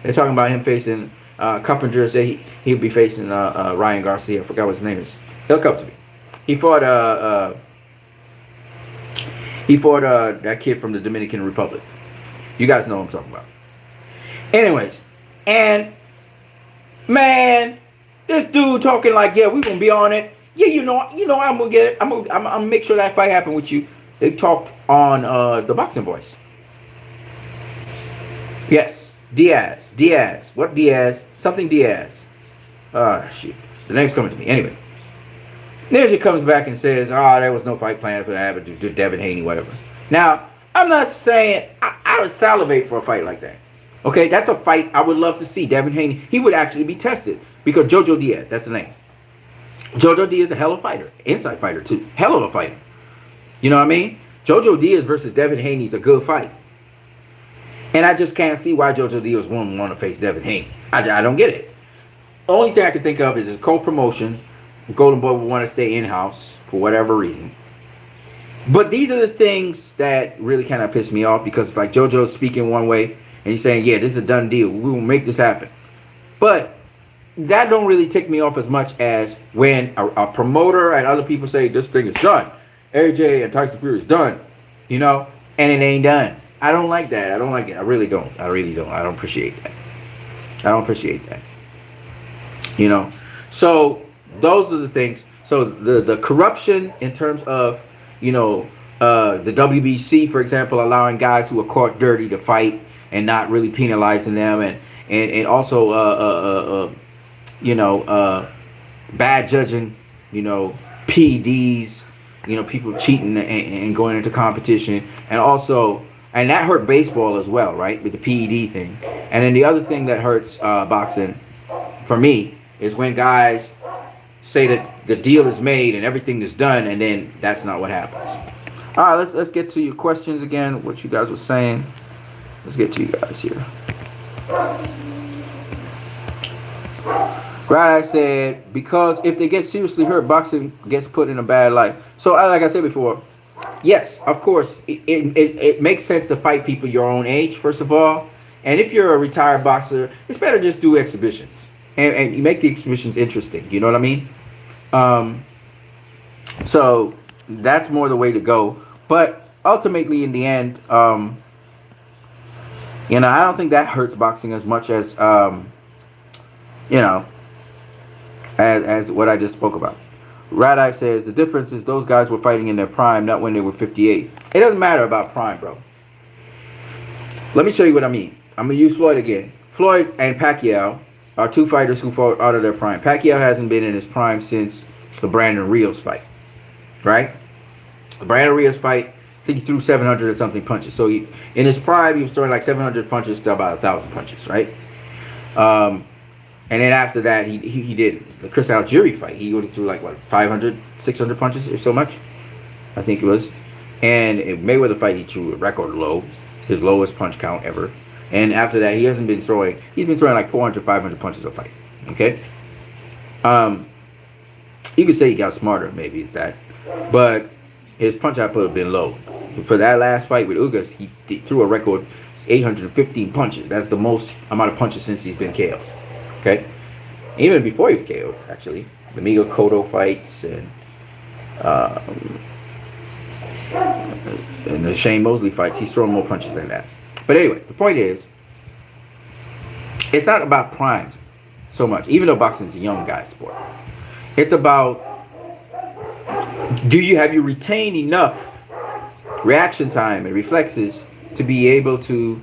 They're talking about him facing, Coppinger said he would be facing Ryan Garcia. I forgot what his name is. He'll come to me. He fought that kid from the Dominican Republic. You guys know what I'm talking about. Anyways, and man, this dude talking like, yeah, we're gonna be on it. Yeah, I'm gonna get it. I'm gonna make sure that fight happen with you. They talked on the Boxing Voice. Yes, Diaz. What Diaz? Something Diaz. Shit. The name's coming to me. Anyway. Ninja comes back and says, there was no fight plan for that, but Devin Haney, whatever. Now, I'm not saying I would salivate for a fight like that. Okay, that's a fight I would love to see. Devin Haney, he would actually be tested because Jojo Diaz, that's the name. Jojo Diaz is a hell of a fighter. Inside fighter, too. Hell of a fighter. You know what I mean? Jojo Diaz versus Devin Haney is a good fight. And I just can't see why Jojo Diaz wouldn't want to face Devin Haney. I don't get it. The only thing I can think of is his co-promotion. Golden Boy would want to stay in-house for whatever reason. But these are the things that really kind of piss me off because it's like JoJo's speaking one way and he's saying, yeah, this is a done deal. We will make this happen. But that don't really tick me off as much as when a promoter and other people say this thing is done. AJ and Tyson Fury is done. And it ain't done. I don't like that. I don't like it. I really don't. I don't appreciate that. So those are the things. So the corruption in terms of, the WBC, for example, allowing guys who are caught dirty to fight and not really penalizing them, and also bad judging, PEDs, people cheating and going into competition, and that hurt baseball as well, right, with the PED thing. And then the other thing that hurts boxing for me is when guys say that the deal is made and everything is done, and then that's not what happens. All right, let's get to your questions again. What you guys were saying. Let's get to you guys here. Right, I said because if they get seriously hurt, boxing gets put in a bad light. So, like I said before, yes, of course, it makes sense to fight people your own age, first of all. And if you're a retired boxer, it's better just do exhibitions. And you make the exhibitions interesting. You know what I mean? So that's more the way to go. But ultimately, in the end, You know, I don't think that hurts boxing as much as you know, as what I just spoke about. Radai says the difference is those guys were fighting in their prime, not when they were 58. It doesn't matter about prime, bro. Let me show you what I mean. I'm gonna use Floyd again. Floyd and Pacquiao are two fighters who fought out of their prime. Pacquiao hasn't been in his prime since the Brandon Rios fight, right? The Brandon Rios fight, I think he threw 700 or something punches. So in his prime, he was throwing like 700 punches to about 1,000 punches, right? And then after that, he did the Chris Algieri fight. He only threw like, what, 500, 600 punches or so much? I think it was. And in Mayweather fight, he threw a record low, his lowest punch count ever. And after that, he hasn't been throwing, he's been throwing like 400, 500 punches a fight. Okay? You could say he got smarter, maybe it's that. But his punch output have been low. For that last fight with Ugas, he threw a record 815 punches. That's the most amount of punches since he's been KO'd. Okay, even before he was KO'd, actually, the Miguel Cotto fights and the Shane Mosley fights, he's throwing more punches than that. But anyway, the point is, it's not about primes so much, even though boxing is a young guy's sport. It's about, have you retained enough reaction time and reflexes to be able to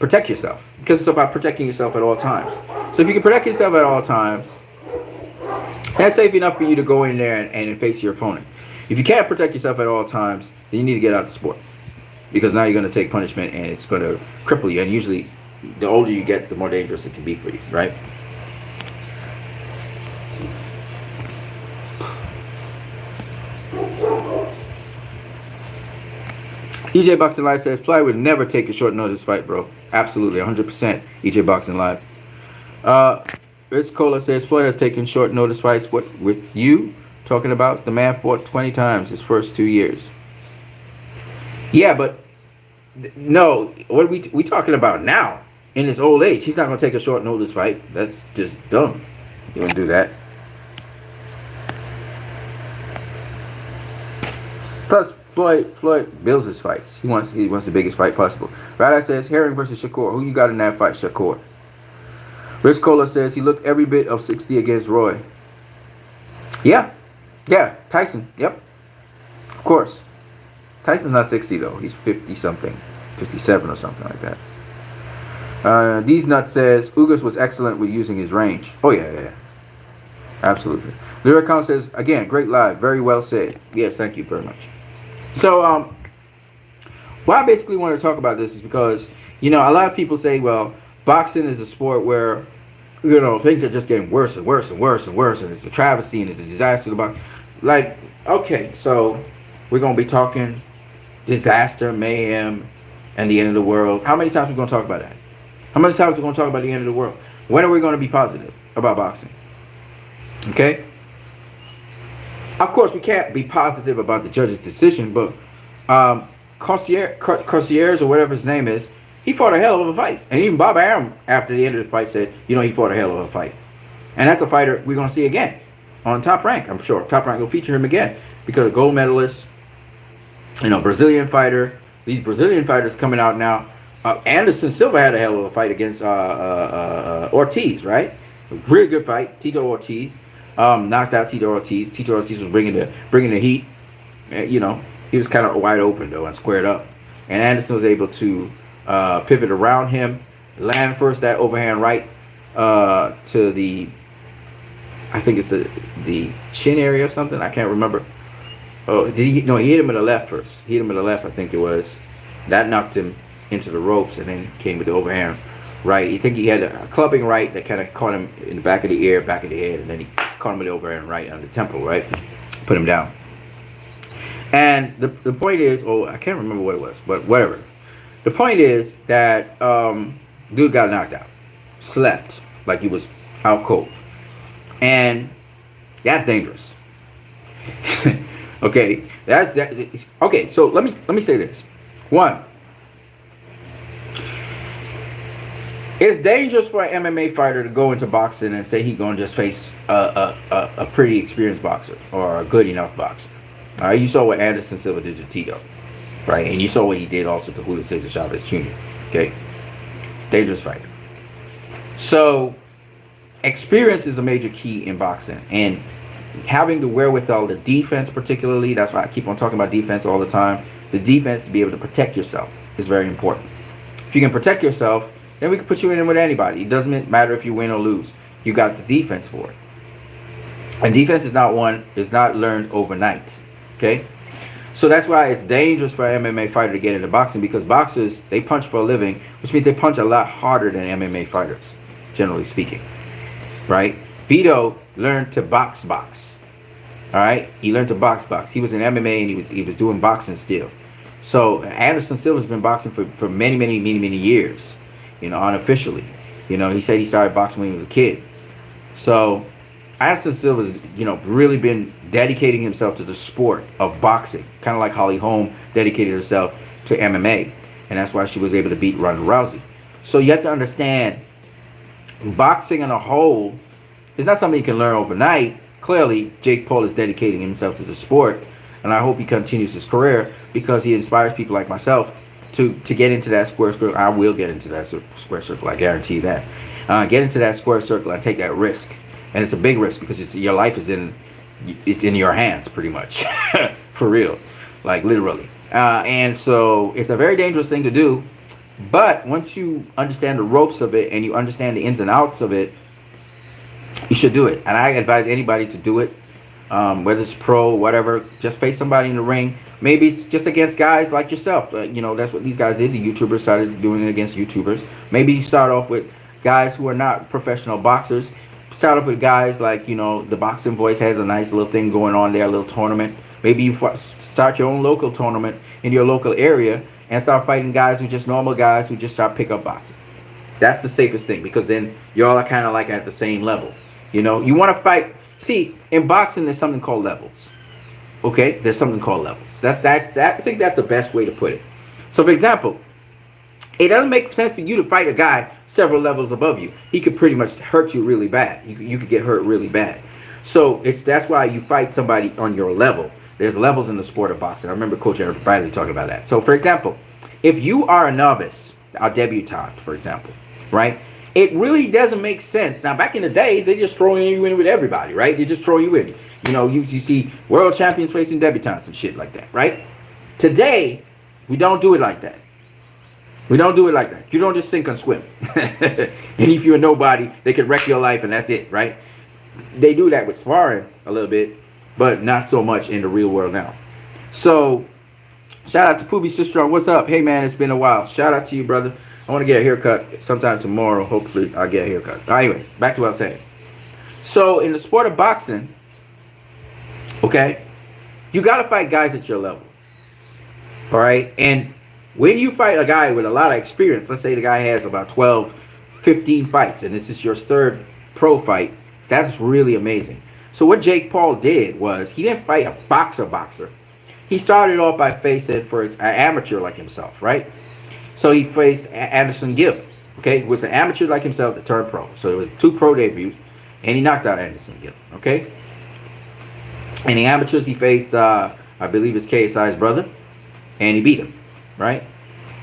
protect yourself? Because it's about protecting yourself at all times. So if you can protect yourself at all times, that's safe enough for you to go in there and face your opponent. If you can't protect yourself at all times, then you need to get out of the sport. Because now you're going to take punishment and it's going to cripple you. And usually, the older you get, the more dangerous it can be for you, right? EJ Boxing Live says, Fly would never take a short notice fight, bro. Absolutely, 100%. EJ Boxing Live. Rich Cola says, Floyd has taken short notice fights. What with you talking about? The man fought 20 times his first 2 years. Yeah, but no, what are we talking about now? In his old age, he's not going to take a short notice fight. That's just dumb. He won't do that. Plus, Floyd builds his fights. He wants the biggest fight possible. Radai says, Herring versus Shakur. Who you got in that fight, Shakur? Rich Cola says he looked every bit of 60 against Roy. Yeah, Tyson. Yep, of course. Tyson's not 60 though. He's 50 something, 57 or something like that. These Nuts says Ugas was excellent with using his range. Oh yeah. Absolutely. Lyricon says again, great live, very well said. Yes, thank you very much. So why I basically want to talk about this is because, you know, a lot of people say, well, boxing is a sport where, you know, things are just getting worse and worse and worse and worse, and it's a travesty and it's a disaster. Like, okay, so we're going to be talking disaster, mayhem, and the end of the world. How many times are we going to talk about that? How many times are we going to talk about the end of the world? When are we going to be positive about boxing? Okay? Of course, we can't be positive about the judge's decision, but Concierge or whatever his name is, he fought a hell of a fight. And even Bob Arum, after the end of the fight, said, you know, he fought a hell of a fight. And that's a fighter we're going to see again on Top Rank, I'm sure. Top Rank will feature him again because gold medalist, you know, Brazilian fighter. These Brazilian fighters coming out now. Anderson Silva had a hell of a fight against Ortiz, right? A really good fight. Tito Ortiz knocked out Tito Ortiz. Tito Ortiz was bringing the heat. You know, he was kind of wide open though and squared up. And Anderson was able to pivot around him, land first that overhand right to the, I think it's the chin area or something. I can't remember. Oh, he hit him with the left first. He hit him with the left, I think it was. That knocked him into the ropes and then came with the overhand right. You think he had a clubbing right that kind of caught him in the back of the ear, back of the head, and then he caught him with the overhand right on the temple, right? Put him down. And the point is, I can't remember what it was, but whatever. The point is that dude got knocked out. Slept like he was out cold. And that's dangerous. Okay, okay, so let me say this. One, it's dangerous for an MMA fighter to go into boxing and say he's gonna just face a pretty experienced boxer or a good enough boxer. All right, you saw what Anderson Silva did to Tito, right? And you saw what he did also to Julio Cesar Chavez Jr. Okay, Dangerous fighter. So experience is a major key in boxing, and having the wherewithal, the defense particularly. That's why I keep on talking about defense all the time. The defense, to be able to protect yourself, is very important. If you can protect yourself, then we can put you in with anybody. It doesn't matter if you win or lose. You got the defense for it. And defense is not learned overnight. Okay? So that's why it's dangerous for an MMA fighter to get into boxing, because boxers, they punch for a living, which means they punch a lot harder than MMA fighters, generally speaking. Right? Vito learned to box. All right? He learned to box. He was in MMA, and he was doing boxing still. So Anderson Silva's been boxing for many years, unofficially. He said he started boxing when he was a kid. So Anderson Silva's, really been dedicating himself to the sport of boxing, kind of like Holly Holm dedicated herself to MMA, and that's why she was able to beat Ronda Rousey. So you have to understand, boxing on a whole is not something you can learn overnight. Clearly, Jake Paul is dedicating himself to the sport, and I hope he continues his career, because he inspires people like myself to get into that square circle. I will get into that square circle, I guarantee that. Get into that square circle and take that risk. And it's a big risk, because your life is in your hands, pretty much. For real. Like, literally. And so it's a very dangerous thing to do. But once you understand the ropes of it and you understand the ins and outs of it, you should do it. And I advise anybody to do it. Whether it's pro, whatever, just face somebody in the ring. Maybe it's just against guys like yourself. That's what these guys did. The YouTubers started doing it against YouTubers. Maybe you start off with guys who are not professional boxers. Start off with guys like, the Boxing Voice has a nice little thing going on there, a little tournament. Maybe you start your own local tournament in your local area and start fighting guys who just normal guys who just start pick up boxing. That's the safest thing, because then y'all are kind of like at the same level. You want to fight. See, in boxing, there's something called levels. Okay? There's something called levels. I think that's the best way to put it. So, for example, it doesn't make sense for you to fight a guy several levels above you. He could pretty much hurt you really bad. You could get hurt really bad. So that's why you fight somebody on your level. There's levels in the sport of boxing. I remember Coach Eric Bradley talking about that. So, for example, if you are a novice, a debutante, for example, right? It really doesn't make sense. Now, back in the day, they just throwing you in with everybody, right? They just throw you in. You see world champions facing debutantes and shit like that, right? Today, we don't do it like that. We don't do it like that. You don't just sink and swim. And if you're a nobody, they can wreck your life and that's it, right? They do that with sparring a little bit, but not so much in the real world now. So, shout out to Poobie Sister. What's up? Hey, man, it's been a while. Shout out to you, brother. I want to get a haircut sometime tomorrow. Hopefully, I'll get a haircut. Anyway, back to what I was saying. So, in the sport of boxing, okay, you got to fight guys at your level. All right? And when you fight a guy with a lot of experience, let's say the guy has about 12, 15 fights, and this is your third pro fight, that's really amazing. So what Jake Paul did was, he didn't fight a boxer. He started off by facing for an amateur like himself, right? So he faced Anderson Gibb, okay? He was an amateur like himself that turned pro. So it was 2 pro debuts, and he knocked out Anderson Gibb, okay? And the amateurs, he faced, I believe it's KSI's brother, and he beat him, right?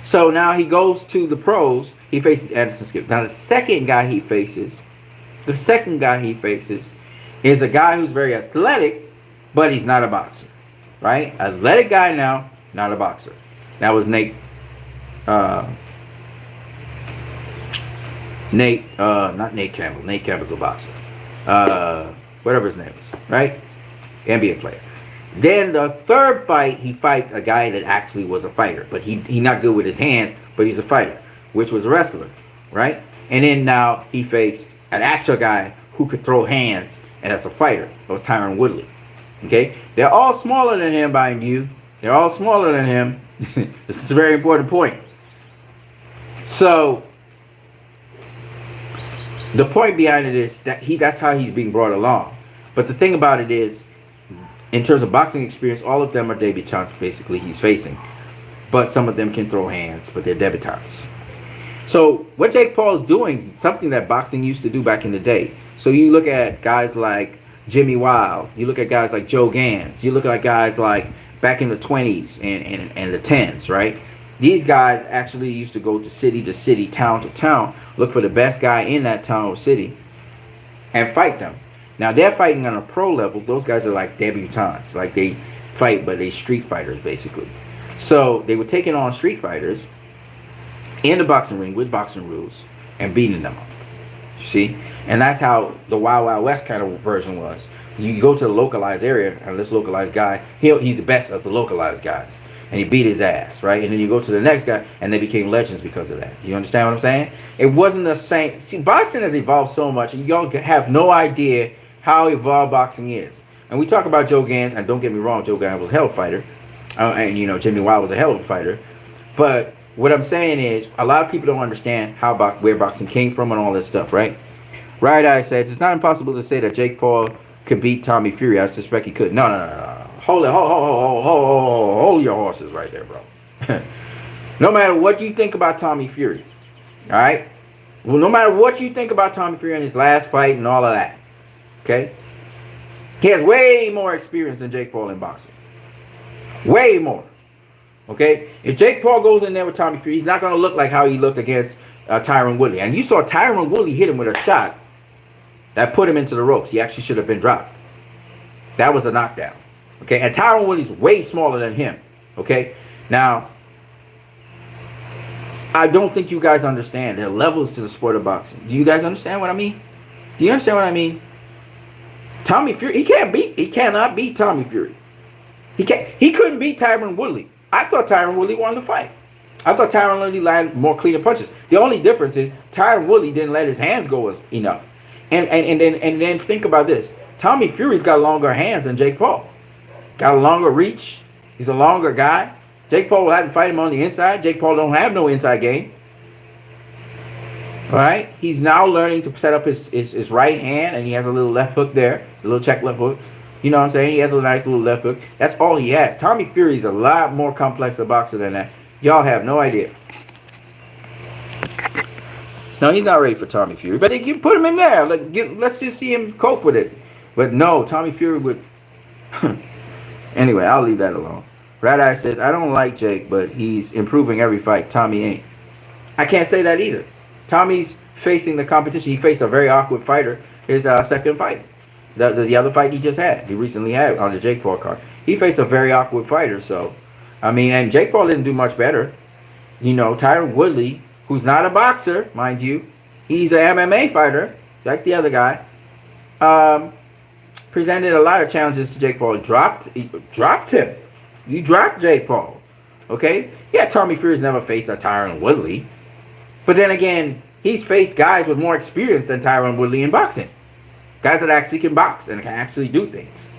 So now he goes to the pros, he faces Anderson Gibb. Now the second guy he faces is a guy who's very athletic, but he's not a boxer, right? Athletic guy now, not a boxer. That was Nate. Not Nate Campbell. Nate Campbell's a boxer. Whatever his name is, right? NBA player. Then the third fight, he fights a guy that actually was a fighter, but he not good with his hands, but he's a fighter, which was a wrestler, right? And then now he faced an actual guy who could throw hands, and that's a fighter. That was Tyron Woodley. Okay? They're all smaller than him, mind you. They're all smaller than him. This is a very important point. So, the point behind it is that that's how he's being brought along. But the thing about it is, in terms of boxing experience, all of them are debutantes, basically, he's facing. But some of them can throw hands, but they're debutantes. So, what Jake Paul is doing is something that boxing used to do back in the day. So, you look at guys like Jimmy Wild. You look at guys like Joe Gans. You look at guys like back in the 20s and the 10s, right? These guys actually used to go to city, town to town, look for the best guy in that town or city, and fight them. Now they're fighting on a pro level. Those guys are like debutantes, like they fight, but they street fighters basically. So they were taking on street fighters in the boxing ring with boxing rules and beating them up. You see, and that's how the Wild Wild West kind of version was. You go to the localized area, and this localized guy, he's the best of the localized guys, and he beat his ass, right? And then you go to the next guy, and they became legends because of that. You understand what I'm saying? It wasn't the same. See, boxing has evolved so much, and y'all have no idea how evolved boxing is. And we talk about Joe Gans, and don't get me wrong, Joe Gans was a hell of a fighter, and you know Jimmy Wild was a hell of a fighter. But what I'm saying is, a lot of people don't understand where boxing came from and all this stuff, right? Right Eye says it's not impossible to say that Jake Paul could beat Tommy Fury. I suspect he could. No. Hold your horses right there, bro. No matter what you think about Tommy Fury, all right? Well, no matter what you think about Tommy Fury in his last fight and all of that, okay? He has way more experience than Jake Paul in boxing. Way more. Okay? If Jake Paul goes in there with Tommy Fury, he's not going to look like how he looked against Tyron Woodley. And you saw Tyron Woodley hit him with a shot that put him into the ropes. He actually should have been dropped. That was a knockdown. Okay? And Tyron Woodley's way smaller than him. Okay? Now, I don't think you guys understand. There are levels to the sport of boxing. Do you guys understand what I mean? Do you understand what I mean? Tommy Fury, he cannot beat Tommy Fury. He couldn't beat Tyron Woodley. I thought Tyron Woodley won the fight. I thought Tyron Woodley landed more cleaner punches. The only difference is Tyron Woodley didn't let his hands go enough. And then think about this. Tommy Fury's got longer hands than Jake Paul. Got a longer reach. He's a longer guy. Jake Paul will have to fight him on the inside. Jake Paul don't have no inside game. All right? He's now learning to set up his right hand, and he has a little left hook there, a little check left hook. You know what I'm saying? He has a nice little left hook. That's all he has. Tommy Fury's a lot more complex a boxer than that. Y'all have no idea. No, he's not ready for Tommy Fury. But you put him in there. Let's just see him cope with it. But no, Tommy Fury would... Anyway, I'll leave that alone. Rat Eye says, I don't like Jake, but he's improving every fight. Tommy ain't. I can't say that either. Tommy's facing the competition. He faced a very awkward fighter his second fight. The other fight he just had. He recently had on the Jake Paul card. He faced a very awkward fighter. So, I mean, and Jake Paul didn't do much better. You know, Tyron Woodley, who's not a boxer, mind you. He's an MMA fighter, like the other guy. Presented a lot of challenges to Jake Paul. Dropped him. You dropped Jake Paul. Okay? Yeah, Tommy Fury's never faced a Tyron Woodley. But then again, he's faced guys with more experience than Tyron Woodley in boxing. Guys that actually can box and can actually do things.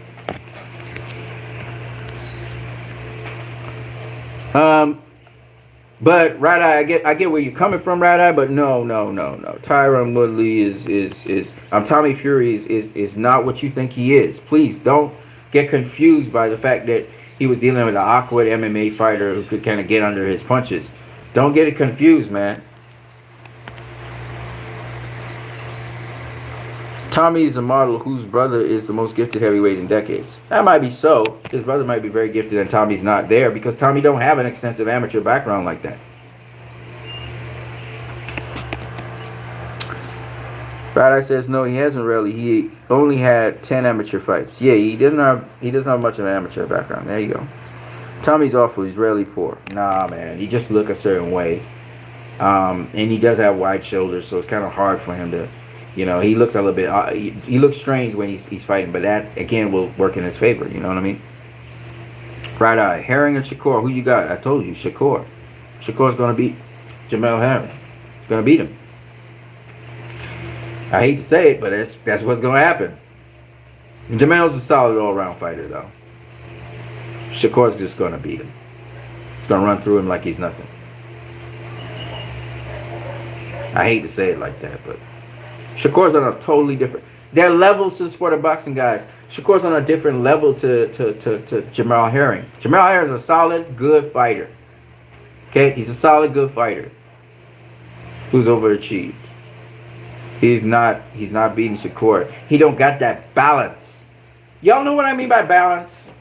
But Rat Eye, I get where you're coming from, Rat Eye, but no. Tyron Woodley is Tommy Fury is not what you think he is. Please don't get confused by the fact that he was dealing with an awkward MMA fighter who could kind of get under his punches. Don't get it confused, man. Tommy is a model whose brother is the most gifted heavyweight in decades. That might be so. His brother might be very gifted and Tommy's not there because Tommy don't have an extensive amateur background like that. Rat Eye says no, he hasn't really. He only had 10 amateur fights. Yeah, he doesn't have much of an amateur background. There you go. Tommy's awful. He's really poor. Nah, man. He just look a certain way. And he does have wide shoulders, so it's kind of hard for him to... You know, he looks a little bit... he looks strange when he's fighting, but that, again, will work in his favor. You know what I mean? Right Eye. Herring and Shakur. Who you got? I told you, Shakur. Shakur's going to beat Jamel Herring. He's going to beat him. I hate to say it, but that's what's going to happen. Jamel's a solid all-around fighter, though. Shakur's just going to beat him. He's going to run through him like he's nothing. I hate to say it like that, but... Shakur's on a totally different... There are levels to the sport of boxing, guys. Shakur's on a different level to Jamel Herring. Jamel Herring is a solid, good fighter. Okay? He's a solid, good fighter. Who's overachieved. He's not beating Shakur. He don't got that balance. Y'all know what I mean by balance?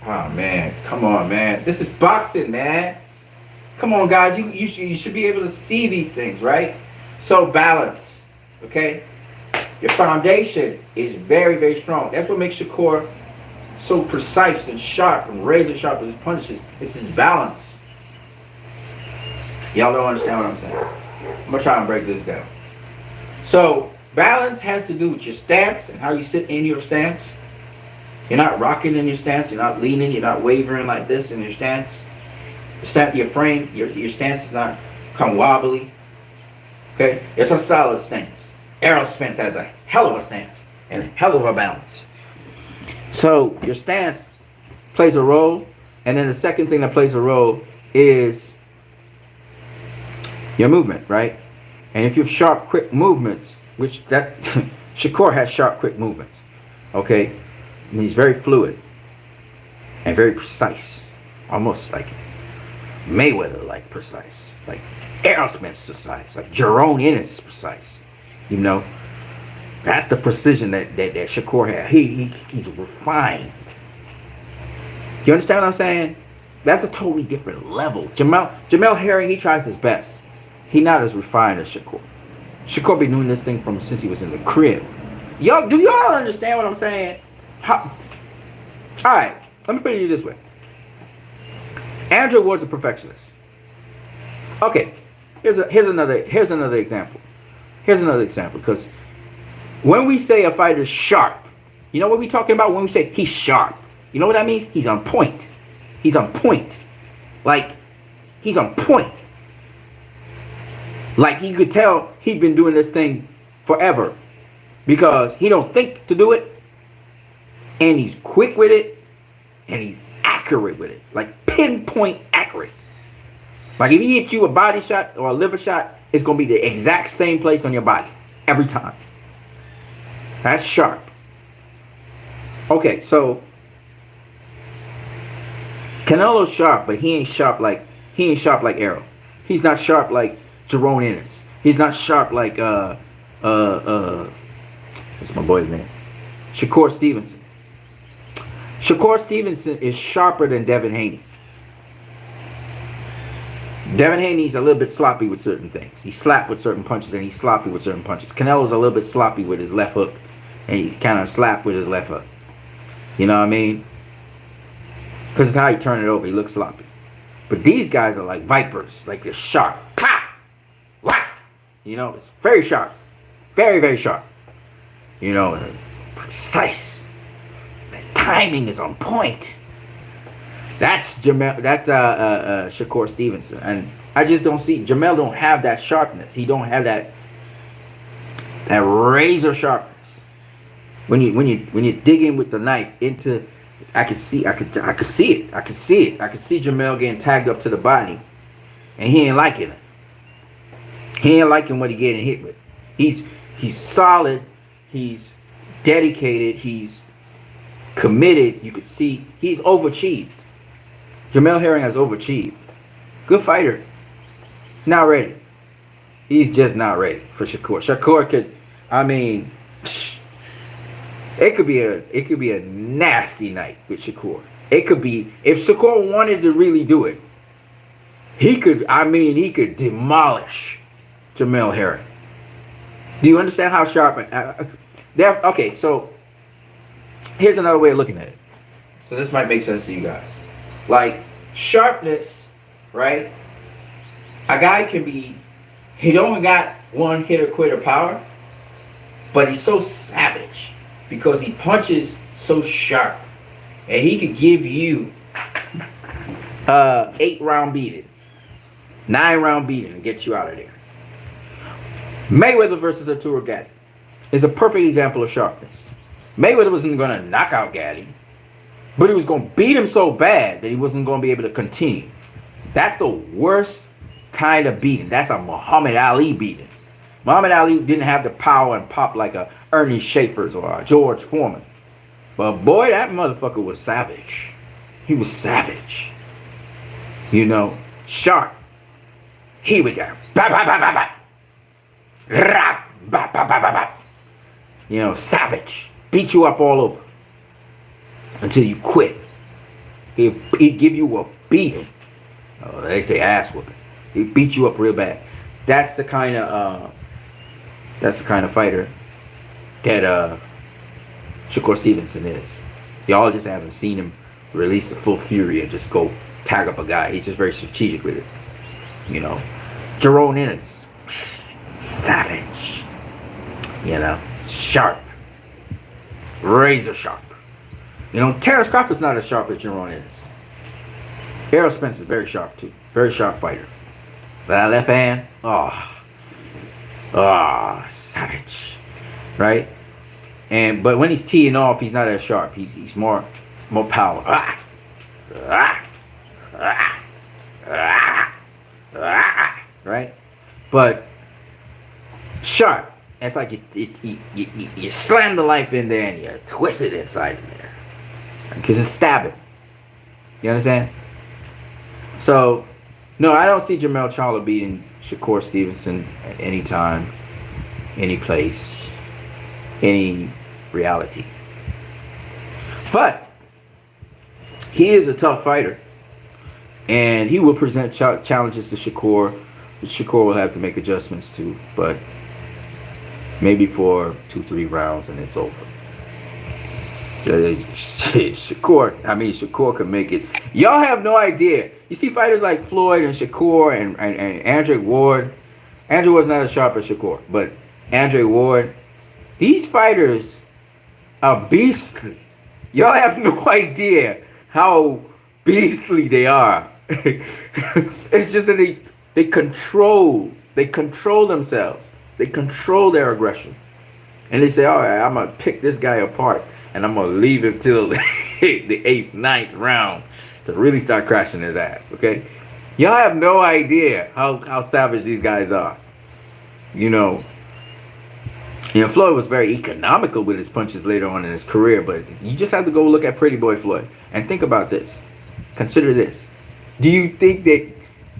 Oh, man. Come on, man. This is boxing, man. Come on, guys. You should be able to see these things, right? So balance, okay? Your foundation is very, very strong. That's what makes Shakur so precise and sharp and razor sharp with his punches. It's his balance. Y'all don't understand what I'm saying. I'm gonna try and break this down. So balance has to do with your stance and how you sit in your stance. You're not rocking in your stance. You're not leaning. You're not wavering like this in your stance. Your frame, your stance is not come wobbly. Okay, it's a solid stance. Errol Spence has a hell of a stance and a hell of a balance. So your stance plays a role, and then the second thing that plays a role is your movement, right? And if you have sharp, quick movements, which that Shakur has sharp, quick movements, okay, and he's very fluid and very precise, almost like Mayweather, like precise, like Errol Spence precise, like Jerome Ennis precise. You know, that's the precision that Shakur had. He's refined. You understand what I'm saying? That's a totally different level. Jamel Herring, he tries his best. He not as refined as Shakur. Shakur been doing this thing from since he was in the crib. Do y'all understand what I'm saying? All right, let me put it this way. Andrew Ward's a perfectionist. Okay, here's another example. Here's another example, because when we say a fighter's sharp, you know what we talking about when we say he's sharp? You know what that means? He's on point. He's on point. Like, he's on point. Like, you could tell he'd been doing this thing forever, because he don't think to do it, and he's quick with it, and he's accurate with it. Like, pinpoint accurate. Like, if he hits you a body shot or a liver shot, it's going to be the exact same place on your body every time. That's sharp. Okay, so Canelo's sharp, but he ain't sharp like Errol. He's not sharp like Jerome Ennis. He's not sharp like what's my boy's name? Shakur Stevenson. Shakur Stevenson is sharper than Devin Haney. Devin Haney's a little bit sloppy with certain things. He slapped with certain punches, and he's sloppy with certain punches. Canelo's a little bit sloppy with his left hook, and he's kind of slapped with his left hook. You know what I mean? Because it's how he turn it over. He looks sloppy. But these guys are like vipers. Like, they're sharp. Ha! Wah! You know, it's very sharp. Very, very sharp. You know, precise. The timing is on point. That's Shakur Stevenson, and I just don't see Jamel don't have that sharpness. He don't have that razor sharpness. When you dig in with the knife into, I could see it. I could see Jamel getting tagged up to the body, and he ain't liking it. He ain't liking what he getting hit with. He's solid. He's dedicated. He's committed. You could see he's overachieved. Jamel Herring has overachieved. Good fighter. Not ready. He's just not ready for Shakur. Shakur could, I mean, it could be a nasty night with Shakur. It could be, if Shakur wanted to really do it, he could demolish Jamel Herring. Do you understand how sharp? Okay, so here's another way of looking at it. So this might make sense to you guys. Like, sharpness, right? A guy can be, he don't got one hitter quitter power, but he's so savage because he punches so sharp, and he could give you 8-round beating, 9-round beating, and get you out of there. Mayweather versus Arturo Gatti is a perfect example of sharpness. Mayweather wasn't going to knock out Gatti, but he was going to beat him so bad that he wasn't going to be able to continue. That's the worst kind of beating. That's a Muhammad Ali beating. Muhammad Ali didn't have the power and pop like a Ernie Schaefer's or a George Foreman. But boy, that motherfucker was savage. He was savage. You know, sharp. He would go, bah, bah, bah, bah, bah. Rap, bah, bah, bah, bah, bah. You know, savage. Beat you up all over until you quit. He'd give you a beating. They say ass whooping. He beat you up real bad. That's the kind of fighter that Shakur Stevenson is. Y'all just haven't seen him release the full fury and just go tag up a guy. He's just very strategic with it. You know, Jerome Ennis, savage. You know, sharp, razor sharp. You know, Terrence Crawford's not as sharp as Jerome Ennis. Errol Spence is very sharp too, very sharp fighter. But that left hand, savage, right? But when he's teeing off, he's not as sharp. He's more power. Right? But sharp. It's like you slam the life in there and you twist it inside in there. Because it's stabbing. You understand? So, no, I don't see Jermell Charlo beating Shakur Stevenson at any time, any place, any reality. But he is a tough fighter. And he will present challenges to Shakur, which Shakur will have to make adjustments to. But maybe for 2-3 rounds and it's over. Shakur can make it. Y'all have no idea. You see fighters like Floyd and Shakur and Andre Ward. Andre Ward's not as sharp as Shakur, but Andre Ward. These fighters are beastly. Y'all have no idea how beastly they are. It's just that they control themselves. They control their aggression. And they say, all right, I'm going to pick this guy apart and I'm going to leave him till the 8th, 9th round to really start crashing his ass, okay? Y'all have no idea how savage these guys are. You know, Floyd was very economical with his punches later on in his career, but you just have to go look at Pretty Boy Floyd and think about this. Consider this. Do you think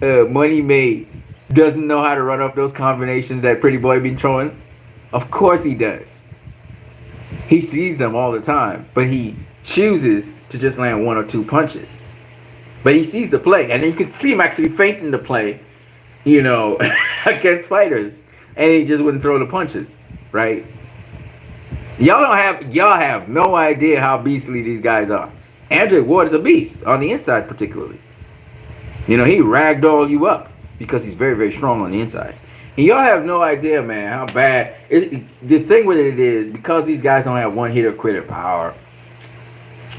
that Money Made doesn't know how to run off those combinations that Pretty Boy been throwing? Of course he does. He sees them all the time, but he chooses to just land 1 or 2 punches. But he sees the play, and you can see him actually feinting the play, you know, against fighters, and he just wouldn't throw the punches, right? Y'all have no idea how beastly these guys are. Andre Ward is a beast on the inside, particularly. You know, he ragdoll you up because he's very, very strong on the inside. And y'all have no idea, man, how bad. The thing with it is, because these guys don't have one hitter quitter power,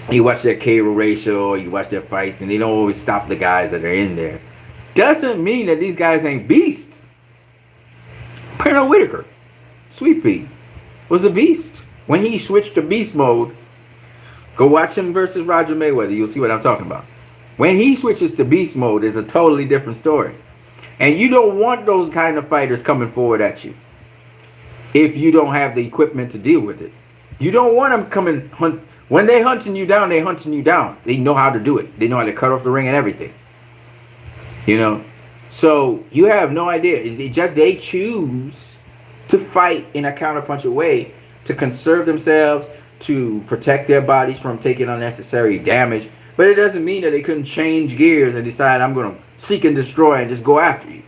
you watch their KO ratio, you watch their fights, and they don't always stop the guys that are in there. Doesn't mean that these guys ain't beasts. Pernell Whitaker, Sweet Pea, was a beast. When he switched to beast mode, go watch him versus Roger Mayweather. You'll see what I'm talking about. When he switches to beast mode, it's a totally different story. And you don't want those kind of fighters coming forward at you if you don't have the equipment to deal with it. You don't want them coming hunt. When they hunting you down, they hunting you down. They know how to do it. They know how to cut off the ring and everything. You know? So you have no idea. They choose to fight in a counterpuncher way to conserve themselves, to protect their bodies from taking unnecessary damage. But it doesn't mean that they couldn't change gears and decide, I'm going to seek and destroy and just go after you,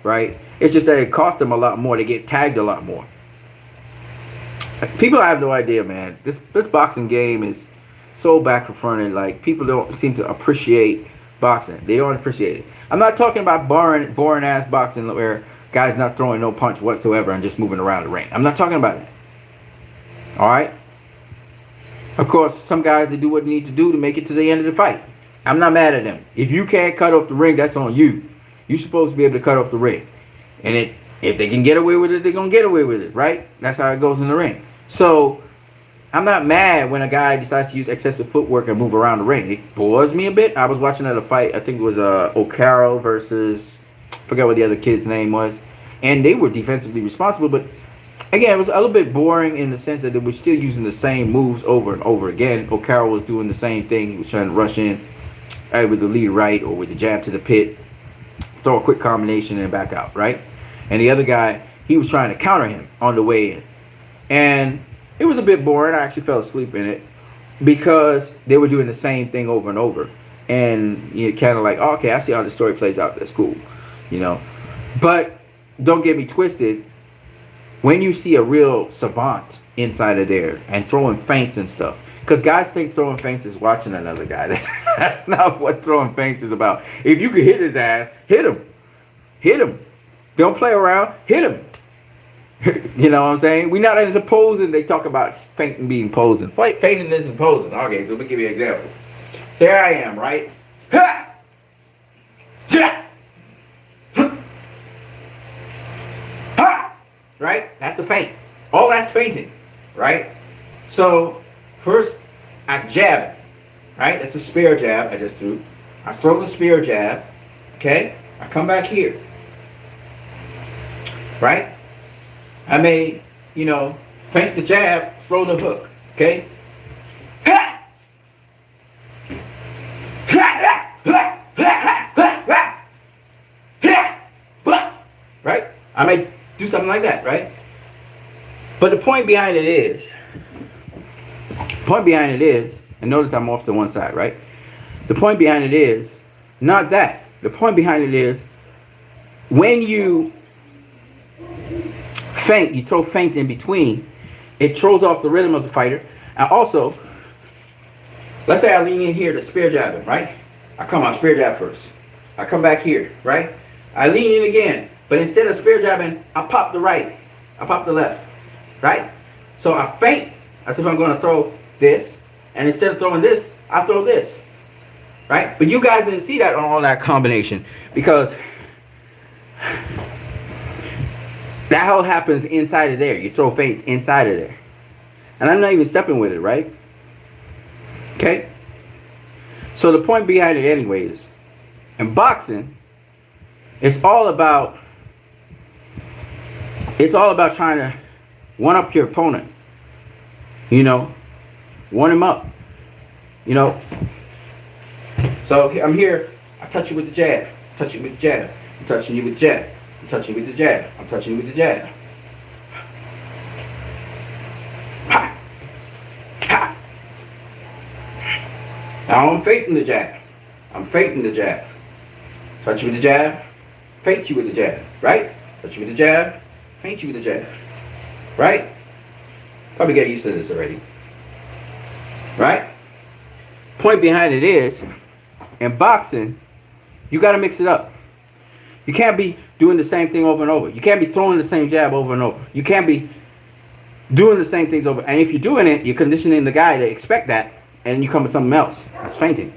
right? It's just that it costs them a lot more. They get tagged a lot more. People have no idea, man. This boxing game is so back-fronted. Like, people don't seem to appreciate boxing. They don't appreciate it. I'm not talking about boring-ass boxing where guys not throwing no punch whatsoever and just moving around the ring. I'm not talking about it. All right? Of course, some guys, they do what they need to do to make it to the end of the fight. I'm not mad at them. If you can't cut off the ring, that's on you. You're supposed to be able to cut off the ring. And if they can get away with it, they're going to get away with it, right? That's how it goes in the ring. So, I'm not mad when a guy decides to use excessive footwork and move around the ring. It bores me a bit. I was watching at a fight, I think it was O'Carroll versus, I forget what the other kid's name was. And they were defensively responsible, but again, it was a little bit boring in the sense that they were still using the same moves over and over again. O'Carroll was doing the same thing. He was trying to rush in with the lead right or with the jab to the pit, throw a quick combination and back out, right? And the other guy, he was trying to counter him on the way in. And it was a bit boring. I actually fell asleep in it because they were doing the same thing over and over. and you're kind of like, oh, okay, I see how the story plays out. That's cool, you know. But don't get me twisted. When you see a real savant inside of there and throwing feints and stuff, because guys think throwing feints is watching another guy. That's not what throwing feints is about. If you could hit his ass, hit him. Hit him. Don't play around. Hit him. You know what I'm saying? We're not into posing. They talk about fainting being posing. Fainting isn't posing. Okay, so let me give you an example. So here I am, right? Ha! Ha! Ha! Right? That's a feint. All that's feinting. Right? So, first, I jab it. Right? That's a spear jab I just threw. I throw the spear jab. Okay? I come back here. Right? I may, you know, feint the jab, throw the hook. Okay? Right? I may do something like that, right? But the point behind it is, and notice I'm off to one side, right? The point behind it is, not that. The point behind it is, when you feint, you throw feints in between, it throws off the rhythm of the fighter. And also, let's say I lean in here to spear jab him, right? I come out spear jab first. I come back here, right? I lean in again, but instead of spear jabbing, I pop the right. I pop the left, right? So I feint as if I'm going to throw this, and instead of throwing this, I throw this, right? But you guys didn't see that on all that combination because that all happens inside of there. You throw feints inside of there. And I'm not even stepping with it, right? Okay? So the point behind it anyway is, in boxing, it's all about trying to one up your opponent. You know? One him up. You know? So I'm here, I touch you with the jab. Touch you with the jab. I'm touching you with the jab. I'm touching you with the jab. I'm touching you with the jab. Ha! Ha! Now I'm feinting the jab. I'm feinting the jab. Touch you with the jab. Feint you with the jab. Right? Touch you with the jab. Feint you with the jab. Right? Probably get used to this already. Right? Point behind it is, in boxing, you got to mix it up. You can't be doing the same thing over and over. You can't be throwing the same jab over and over. You can't be doing the same things over. And if you're doing it, you're conditioning the guy to expect that, and you come with something else. That's feinting. You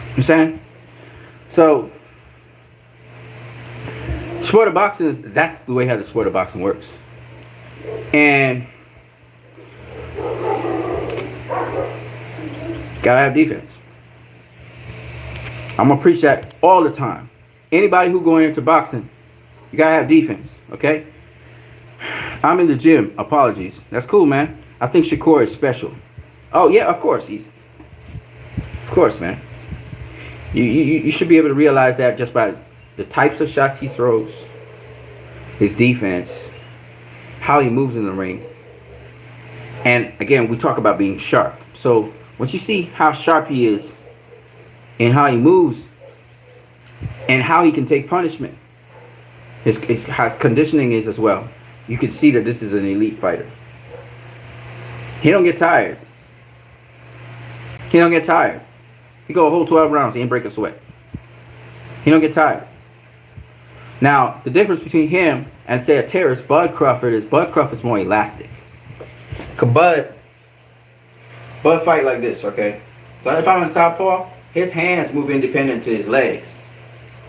understand? So, sport of boxing is, that's the way how the sport of boxing works. And gotta have defense. I'm gonna preach that all the time. Anybody who going into boxing, you gotta have defense, okay? I'm in the gym. Apologies. That's cool, man. I think Shakur is special. Oh yeah, of course. Of course, man. You should be able to realize that just by the types of shots he throws, his defense, how he moves in the ring. And again, we talk about being sharp. So once you see how sharp he is and how he moves and how he can take punishment, how his conditioning is as well, you can see that this is an elite fighter. He don't get tired. He don't get tired. He go a whole 12 rounds, he ain't break a sweat. He don't get tired. Now, the difference between him and say a Torres, Bud Crawford is more elastic. Cause Bud fight like this, okay? So if I'm in southpaw, his hands move independent to his legs.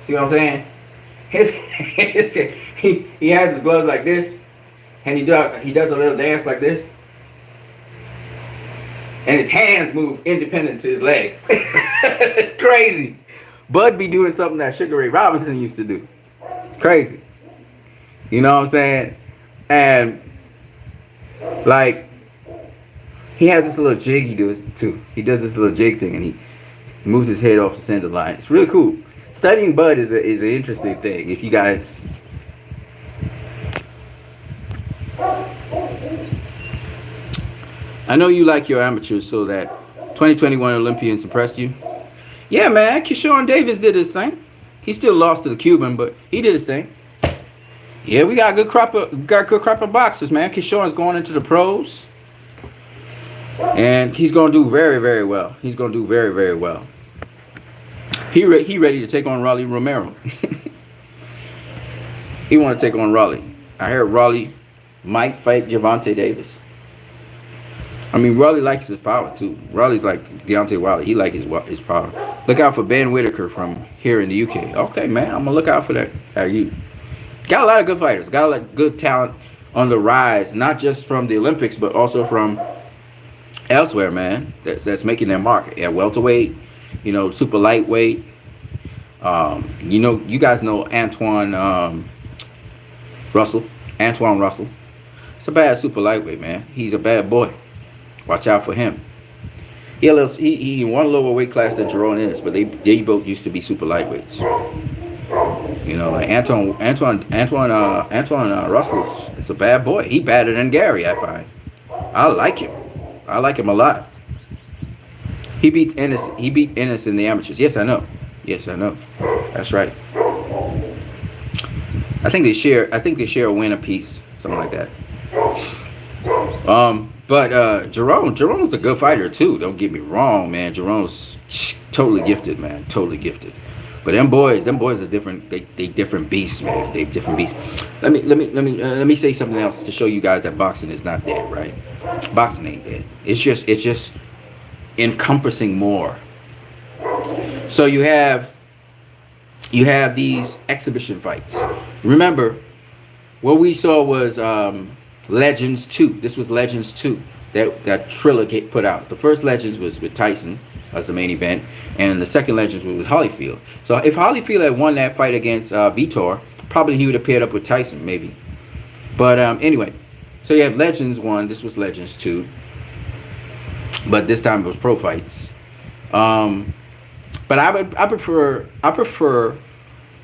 See what I'm saying? He has his gloves like this, and he does a little dance like this, and his hands move independent to his legs. It's crazy. Bud be doing something that Sugar Ray Robinson used to do. It's crazy. You know what I'm saying? And like, he has this little jig he does too. He does this little jig thing and he moves his head off the center line. It's really cool. Studying Bud is an interesting thing. If you guys, I know you like your amateurs, so that 2021 Olympians impressed you? Yeah, man. Keyshawn Davis did his thing. He still lost to the Cuban, but he did his thing. Yeah, we got a good crop of boxers, man. Keyshawn's going into the pros, and he's gonna do very, very well. He's gonna do very, very well. He ready to take on Raleigh Romero. He want to take on Raleigh. I heard Raleigh might fight Gervonta Davis. I mean, Raleigh likes his power too. Raleigh's like Deontay Wilder. He likes his power. Look out for Ben Whitaker from here in the UK. Okay, man, I'm gonna look out for that. You got a lot of good fighters. Got a lot of good talent on the rise, not just from the Olympics, but also from elsewhere, man. That's making their mark at welterweight. You know, super lightweight. You know, you guys know Antoine Russell. Antoine Russell. It's a bad super lightweight, man. He's a bad boy. Watch out for him. He won a lower weight class than Jerome Ennis, but they both used to be super lightweights. You know, like Antoine Russell is a bad boy. He badder than Gary, I find. I like him. I like him a lot. He beat Ennis in the amateurs. Yes, I know. That's right. I think they share a win apiece, something like that. But Jerome's a good fighter too. Don't get me wrong, man. Jerome's totally gifted, man. Totally gifted. But them boys are different. They different beasts, man. They different beasts. Let me say something else to show you guys that boxing is not dead, right? Boxing ain't dead. It's just encompassing more. So you have these exhibition fights. Remember, what we saw was Legends 2. This was Legends 2 that Triller put out. The first Legends was with Tyson as the main event, and the second Legends was with Holyfield. So if Holyfield had won that fight against Vitor, probably he would have paired up with Tyson, maybe. But anyway, so you have Legends 1. This was Legends 2. But this time it was pro fights. But I prefer.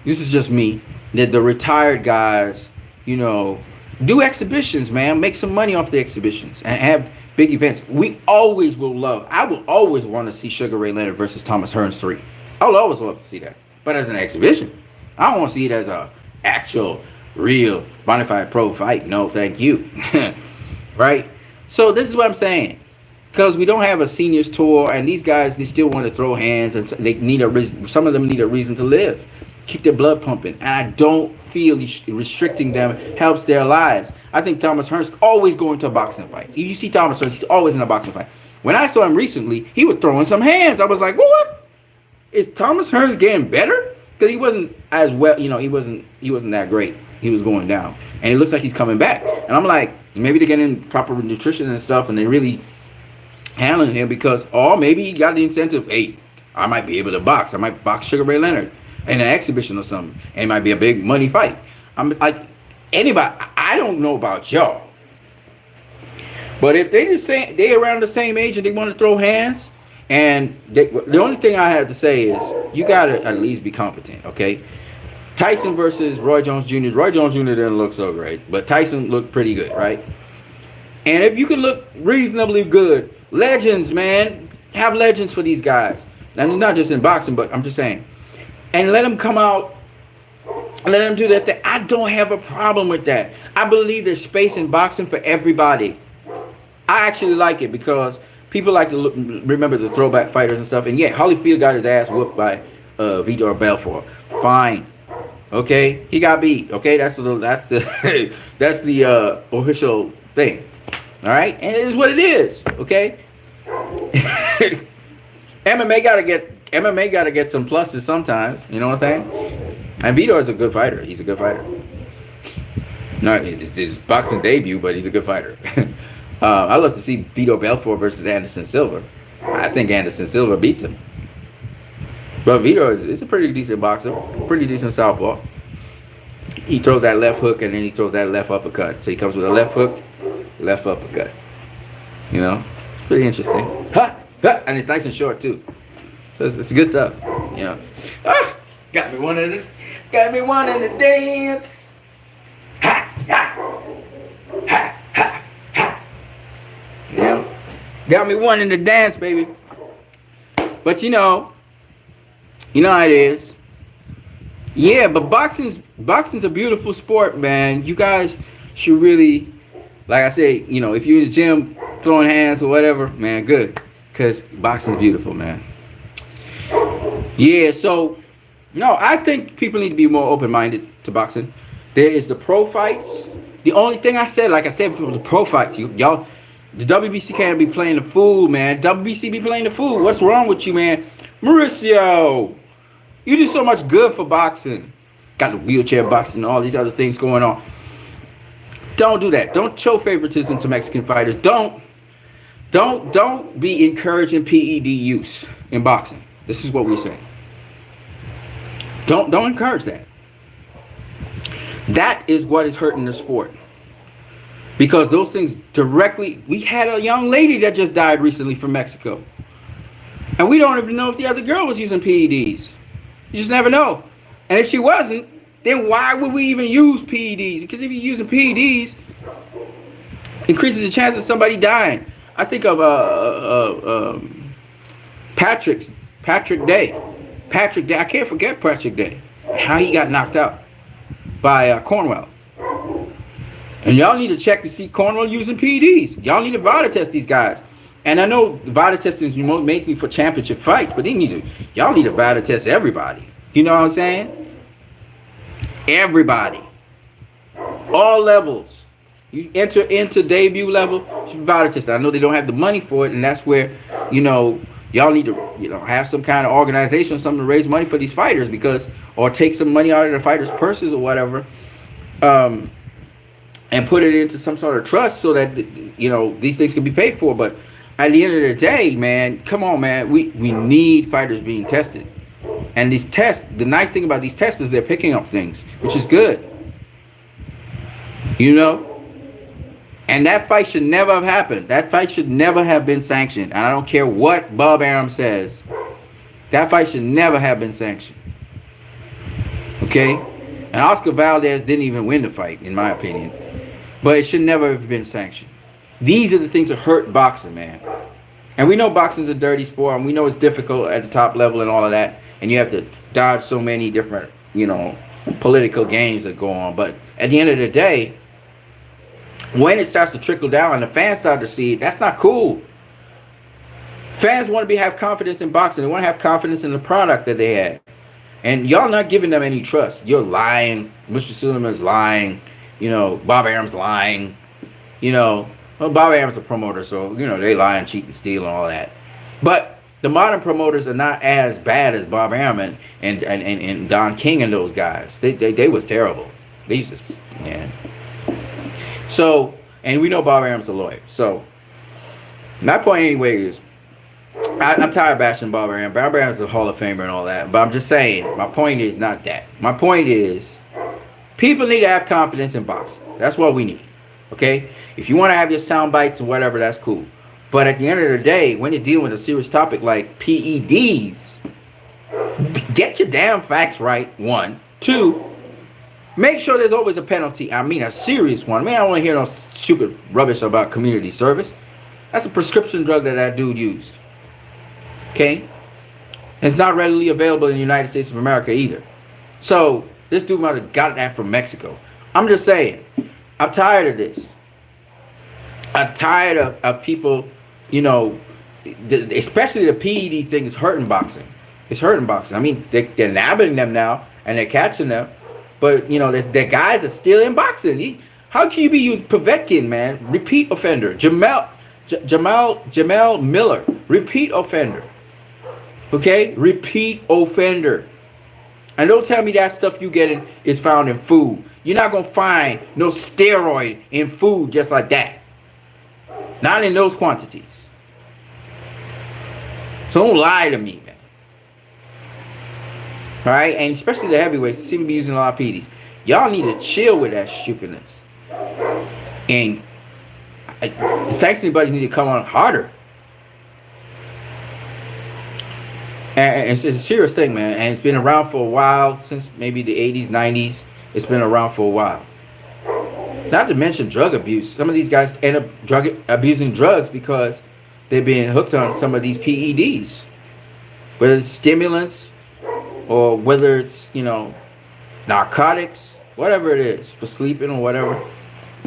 This is just me. That the retired guys, you know, do exhibitions, man. Make some money off the exhibitions and have big events. We always will love. I will always want to see Sugar Ray Leonard versus Thomas Hearns 3. I will always love to see that. But as an exhibition, I don't want to see it as a actual, real bonafide pro fight. No, thank you. Right? So this is what I'm saying. Because we don't have a seniors tour, and these guys, they still want to throw hands, and they need a reason. Some of them need a reason to live, keep their blood pumping, and I don't feel restricting them helps their lives. I think Thomas Hearns always going to boxing fights. You see Thomas Hearns, he's always in a boxing fight. When I saw him recently, he was throwing some hands. I was like, what? Is Thomas Hearns getting better? Because he wasn't as well, you know, he wasn't that great. He was going down, and it looks like he's coming back. And I'm like, maybe they're getting proper nutrition and stuff, and they really handling him because, or maybe he got the incentive. Hey, I might be able to box. I might box Sugar Ray Leonard in an exhibition or something, and it might be a big money fight. I'm like, anybody. I don't know about y'all, but if they around the same age and they want to throw hands, and the only thing I have to say is you gotta at least be competent, okay? Tyson versus Roy Jones Jr. Roy Jones Jr. didn't look so great, but Tyson looked pretty good, right? And if you can look reasonably good, legends, man, have legends for these guys. And not just in boxing, but I'm just saying. And let them come out, and let them do that thing. I don't have a problem with that. I believe there's space in boxing for everybody. I actually like it because people like to remember the throwback fighters and stuff. And yeah, Holyfield got his ass whooped by Vitor Belfort. Fine. Okay, he got beat. Okay, that's the that's the official thing. All right, and it is what it is. Okay. MMA gotta get some pluses sometimes. You know what I'm saying? And Vitor is a good fighter. He's a good fighter. Not his boxing debut, but he's a good fighter. I love to see Vitor Belfort versus Anderson Silva. I think Anderson Silva beats him. But Vitor is a pretty decent boxer, pretty decent southpaw. He throws that left hook and then he throws that left uppercut. So he comes with a left hook, left uppercut. You know, pretty interesting. Ha! Ha! And it's nice and short too. So it's good stuff. You know. Ah! Got me wanting to dance. Ha! Ha! Ha! Ha! Ha! You know, got me wanting to dance, baby. But you know how it is. Yeah, but boxing's a beautiful sport, man. You guys should really, like I said, if you're in the gym throwing hands or whatever, man, good, cause boxing's beautiful, man. Yeah, so no, I think people need to be more open-minded to boxing. There is the pro fights. The only thing I said, like I said before, the pro fights, y'all, the WBC can't be playing the fool, man. WBC be playing the fool. What's wrong with you, man? Mauricio, you do so much good for boxing. Got the wheelchair boxing and all these other things going on. Don't do that. Don't show favoritism to Mexican fighters. Don't be encouraging PED use in boxing. This is what we're saying. Don't encourage that. That is what is hurting the sport. Because those things directly, we had a young lady that just died recently from Mexico. And we don't even know if the other girl was using PEDs. You just never know. And if she wasn't, then why would we even use PEDs? Because if you're using PEDs, increases the chance of somebody dying. I think of Patrick Day. Patrick Day. I can't forget Patrick Day. How he got knocked out by Cornwell. And y'all need to check to see Cornwell using PEDs. Y'all need to VADA test these guys. And I know VADA testing is mainly for championship fights, but y'all need to VADA test everybody. You know what I'm saying? Everybody. All levels. You enter into debut level, you should VADA test. I know they don't have the money for it, and that's where, y'all need to, have some kind of organization or something to raise money for these fighters, or take some money out of the fighters' purses or whatever, and put it into some sort of trust so that, these things can be paid for. But at the end of the day, man, come on, man, we need fighters being tested. And these tests, the nice thing about these tests is they're picking up things, which is good. And that fight should never have happened. That fight should never have been sanctioned. And I don't care what Bob Arum says. That fight should never have been sanctioned. Okay? And Oscar Valdez didn't even win the fight, in my opinion. But it should never have been sanctioned. These are the things that hurt boxing, man. And we know boxing's a dirty sport, and we know it's difficult at the top level and all of that. And you have to dodge so many different, political games that go on. But at the end of the day, when it starts to trickle down and the fans start to see it, that's not cool. Fans want to have confidence in boxing. They want to have confidence in the product that they have. And y'all not giving them any trust. You're lying. Mr. Silverman's lying. Bob Arum's lying. Well, Bob Arum's a promoter, so, they lie and cheat and steal and all that. But the modern promoters are not as bad as Bob Arum and Don King and those guys. They was terrible. They used to, man. So, and we know Bob Arum's a lawyer. So, my point anyway is, I'm tired of bashing Bob Arum. Bob Arum's a Hall of Famer and all that. But I'm just saying, my point is not that. My point is, people need to have confidence in boxing. That's what we need. Okay? If you want to have your sound bites and whatever, that's cool. But at the end of the day, when you're dealing with a serious topic like PEDs, get your damn facts right, one. Two, make sure there's always a penalty. I mean, a serious one. I don't want to hear no stupid rubbish about community service. That's a prescription drug that dude used. Okay? It's not readily available in the United States of America either. So, this dude might have got that from Mexico. I'm just saying, I'm tired of this. I'm tired of people, especially the PED thing is hurting boxing. It's hurting boxing. I mean, they're nabbing them now, and they're catching them. But, there guys are still in boxing. How can you be used? Povetkin, man, repeat offender. Jamal Miller, repeat offender. Okay? Repeat offender. And don't tell me that stuff you getting is found in food. You're not going to find no steroid in food just like that. Not in those quantities. So don't lie to me, man. Alright? And especially the heavyweights seem to be using a lot of PEDs. Y'all need to chill with that stupidness. And the sanctioning buddies need to come on harder. And it's a serious thing, man. And it's been around for a while, since maybe the 80s, 90s. It's been around for a while. Not to mention drug abuse. Some of these guys end up abusing drugs because they're being hooked on some of these PEDs. whether it's stimulants or whether it's, narcotics, whatever it is, for sleeping or whatever.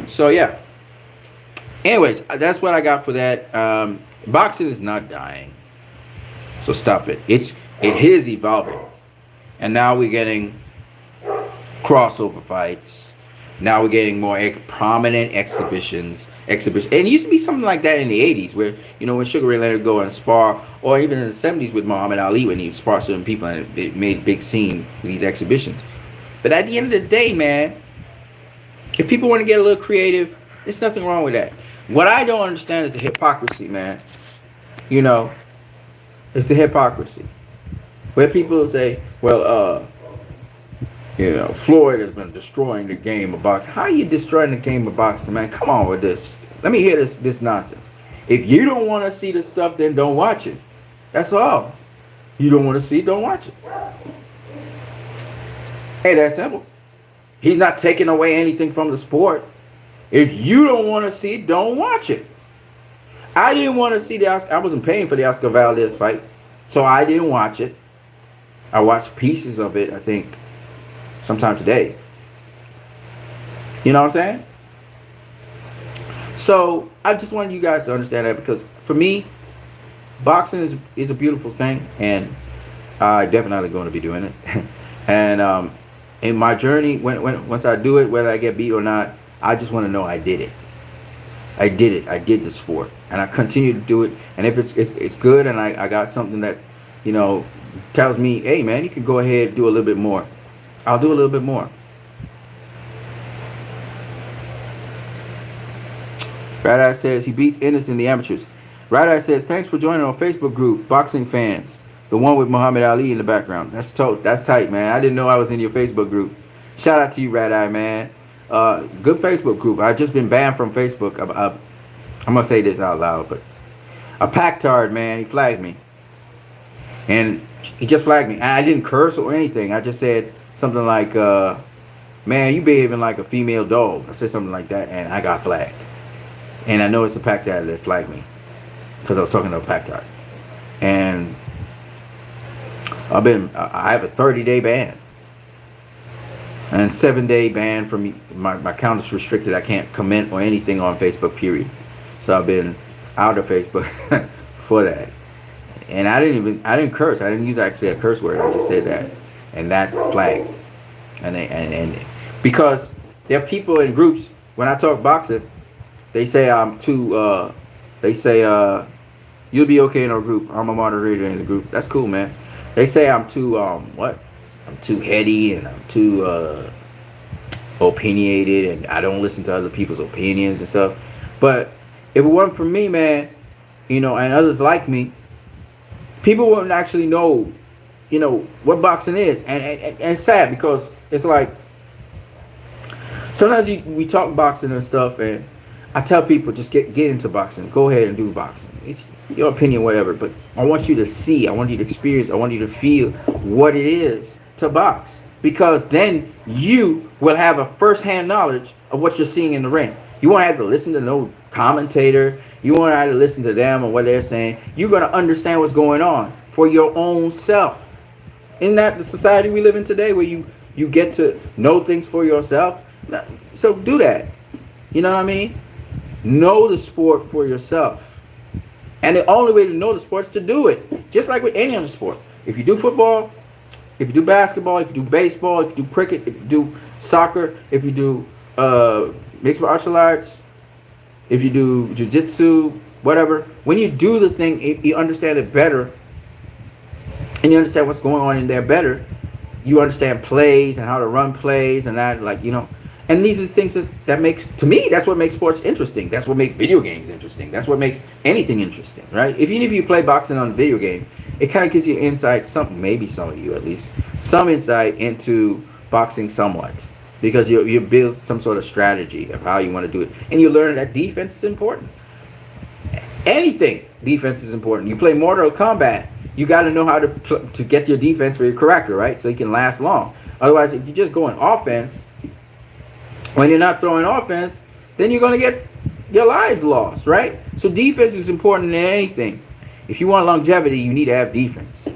So yeah. Anyways, that's what I got for that. Boxing is not dying, so stop it. It is evolving, and now we're getting crossover fights. Now we're getting more prominent exhibitions. And it used to be something like that in the 80s, where, when Sugar Ray Leonard go and spar, or even in the 70s with Muhammad Ali when he sparred certain people, and it made a big scene with these exhibitions. But at the end of the day, man, if people want to get a little creative, there's nothing wrong with that. What I don't understand is the hypocrisy, man. It's the hypocrisy. Where people say, well, Floyd has been destroying the game of boxing. How are you destroying the game of boxing, man? Come on with this. Let me hear this nonsense. If you don't want to see the stuff, then don't watch it. That's all. You don't want to see it, don't watch it. Hey, that's simple. He's not taking away anything from the sport. If you don't want to see it, don't watch it. I didn't want to see I wasn't paying for the Oscar Valdez fight, so I didn't watch it. I watched pieces of it, I think, sometime today. You know what I'm saying? So I just wanted you guys to understand that, because for me, boxing is a beautiful thing, and I definitely going to be doing it. And in my journey, once I do it, whether I get beat or not, I just want to know I did it. I did it. I did the sport, and I continue to do it. And if it's good, and I got something that tells me, hey man, you can go ahead and do a little bit more, I'll do a little bit more. Right Eye says he beats Ennis in the amateurs. Right Eye says thanks for joining our Facebook group, Boxing Fans, the one with Muhammad Ali in the background. That's tight, man. I didn't know I was in your Facebook group. Shout out to you, Right Eye, man. Good Facebook group. I've just been banned from Facebook. I'm gonna say this out loud, but a pactard, man, he flagged me, and he just flagged me. And I didn't curse or anything. I just said something like, "Man, you behaving like a female dog." I said something like that, and I got flagged. And I know it's a pactard that flagged me because I was talking to a pactard. And I have a 30-day ban. And 7-day ban from my account is restricted. I can't comment or anything on Facebook, period. So I've been out of Facebook for that. And I didn't curse. I didn't use actually a curse word. I just said that. And that flagged. And because there are people in groups, when I talk boxing, they say I'm too, you'll be okay in our group. I'm a moderator in the group. That's cool, man. They say I'm too, I'm too heady, and I'm too opinionated, and I don't listen to other people's opinions and stuff. But if it wasn't for me, man, and others like me, people wouldn't actually know, what boxing is. And it's sad, because it's like, sometimes we talk boxing and stuff, and I tell people, just get into boxing. Go ahead and do boxing. It's your opinion, whatever. But I want you to see. I want you to experience. I want you to feel what it is to box. Because then you will have a first-hand knowledge of what you're seeing in the ring. You won't have to listen to no commentator. You won't have to listen to them or what they're saying. You're going to understand what's going on for your own self. Isn't that the society we live in today, where you get to know things for yourself? So do that. You know what I mean? Know the sport for yourself. And the only way to know the sport is to do it. Just like with any other sport. If you do football, if you do basketball, if you do baseball, if you do cricket, if you do soccer, if you do mixed martial arts, if you do jiu-jitsu, whatever, when you do the thing, you understand it better, and you understand what's going on in there better. You understand plays and how to run plays and that, and these are the things that make, to me, that's what makes sports interesting. That's what makes video games interesting. That's what makes anything interesting, right? Even if you play boxing on a video game, it kind of gives you insight, maybe some of you at least, some insight into boxing somewhat. Because you build some sort of strategy of how you want to do it. And you learn that defense is important. Anything, defense is important. You play Mortal Kombat, you got to know how to get your defense for your character, right? So you can last long. Otherwise, if you just go on offense, when you're not throwing offense, then you're going to get your lives lost, right? So defense is important in anything. If you want longevity, you need to have defense.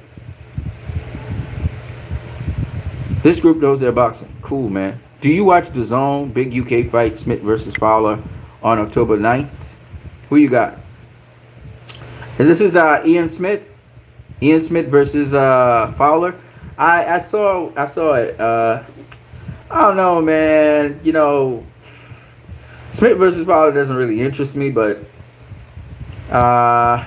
This group knows their boxing. Cool, man. Do you watch the Zone Big UK fight Smith versus Fowler on October 9th? Who you got? And this is Ian Smith. Ian Smith versus Fowler. I saw it. I don't know, man. You know, Smith versus Fowler doesn't really interest me, but have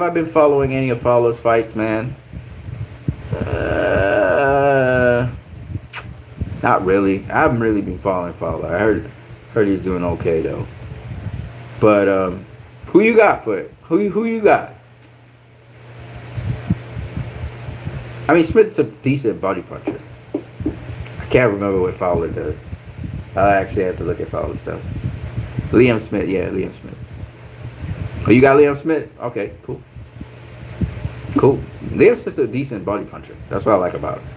I been following any of Fowler's fights, man? Not really. I haven't really been following Fowler. I heard he's doing okay though. But who you got for it? Who you got? I mean, Smith's a decent body puncher. I can't remember what Fowler does. I actually have to look at Fowler stuff. Liam Smith, yeah, Liam Smith. Oh, you got Liam Smith? Okay, cool. Cool. Liam Smith's a decent body puncher. That's what I like about him.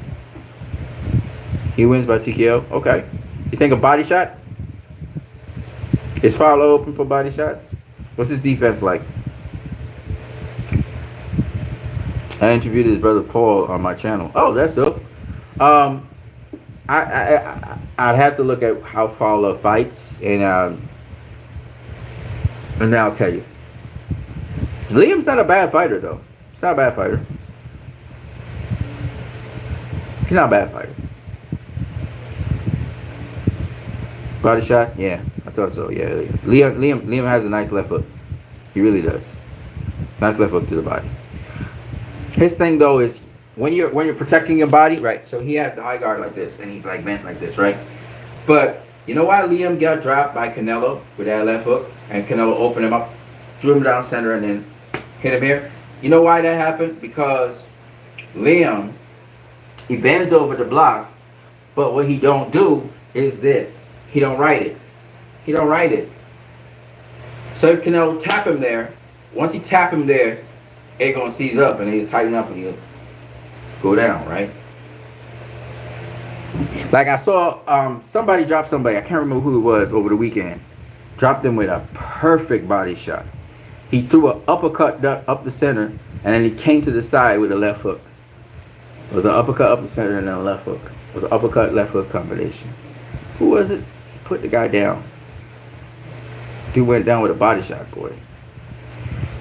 He wins by TKO. Okay. You think a body shot? Is Fowler open for body shots? What's his defense like? I interviewed his brother Paul on my channel. Oh, that's dope. I'd have to look at how Fowler fights, and then I'll tell you. Liam's not a bad fighter, though. He's not a bad fighter. He's not a bad fighter. Body shot? Yeah, I thought so. Yeah, Liam has a nice left hook. He really does. Nice left hook to the body. His thing though is when you're protecting your body, right? So he has the high guard like this, and he's like bent like this, right? But you know why Liam got dropped by Canelo with that left hook, and Canelo opened him up, drew him down center, and then hit him here? You know why that happened? Because Liam, he bends over the block, but what he don't do is this. He don't ride it. He don't ride it. So if Canelo tap him there, once he tap him there, it gonna seize up and he'll tighten up and he'll go down, right? Like I saw somebody drop somebody, I can't remember who it was over the weekend. Dropped him with a perfect body shot. He threw an uppercut up the center, and then he came to the side with a left hook. It was an uppercut up the center and then a left hook. It was an uppercut left hook combination. Who was it? Put the guy down. Dude went down with a body shot, boy.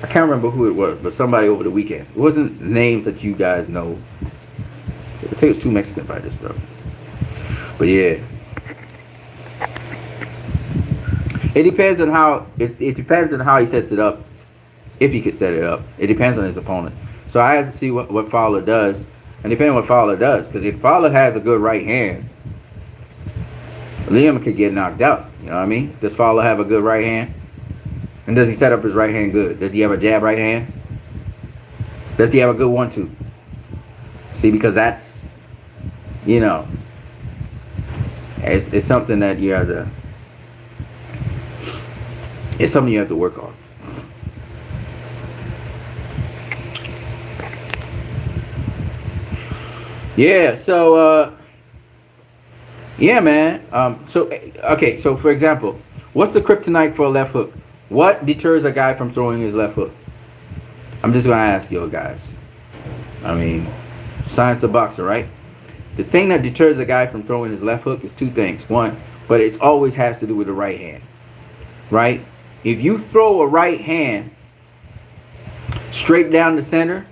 I can't remember who it was, but somebody over the weekend. It wasn't names that you guys know. I think it was two Mexican fighters, bro. But yeah. It depends on how it depends on how he sets it up. If he could set it up. It depends on his opponent. So I have to see what Fowler does. And depending on what Fowler does. Because if Fowler has a good right hand, Liam could get knocked out. You know what I mean? Does Fowler have a good right hand? And does he set up his right hand good? Does he have a jab right hand? Does he have a good 1-2? See, because that's, you know, it's something that you have to, it's something you have to work on. Yeah, so, yeah, man. Okay, so for example, what's the kryptonite for a left hook? What deters a guy from throwing his left hook? I'm just going to ask you guys. I mean, science of boxing, right? The thing that deters a guy from throwing his left hook is two things. One, but it always has to do with the right hand, right? If you throw a right hand straight down the center,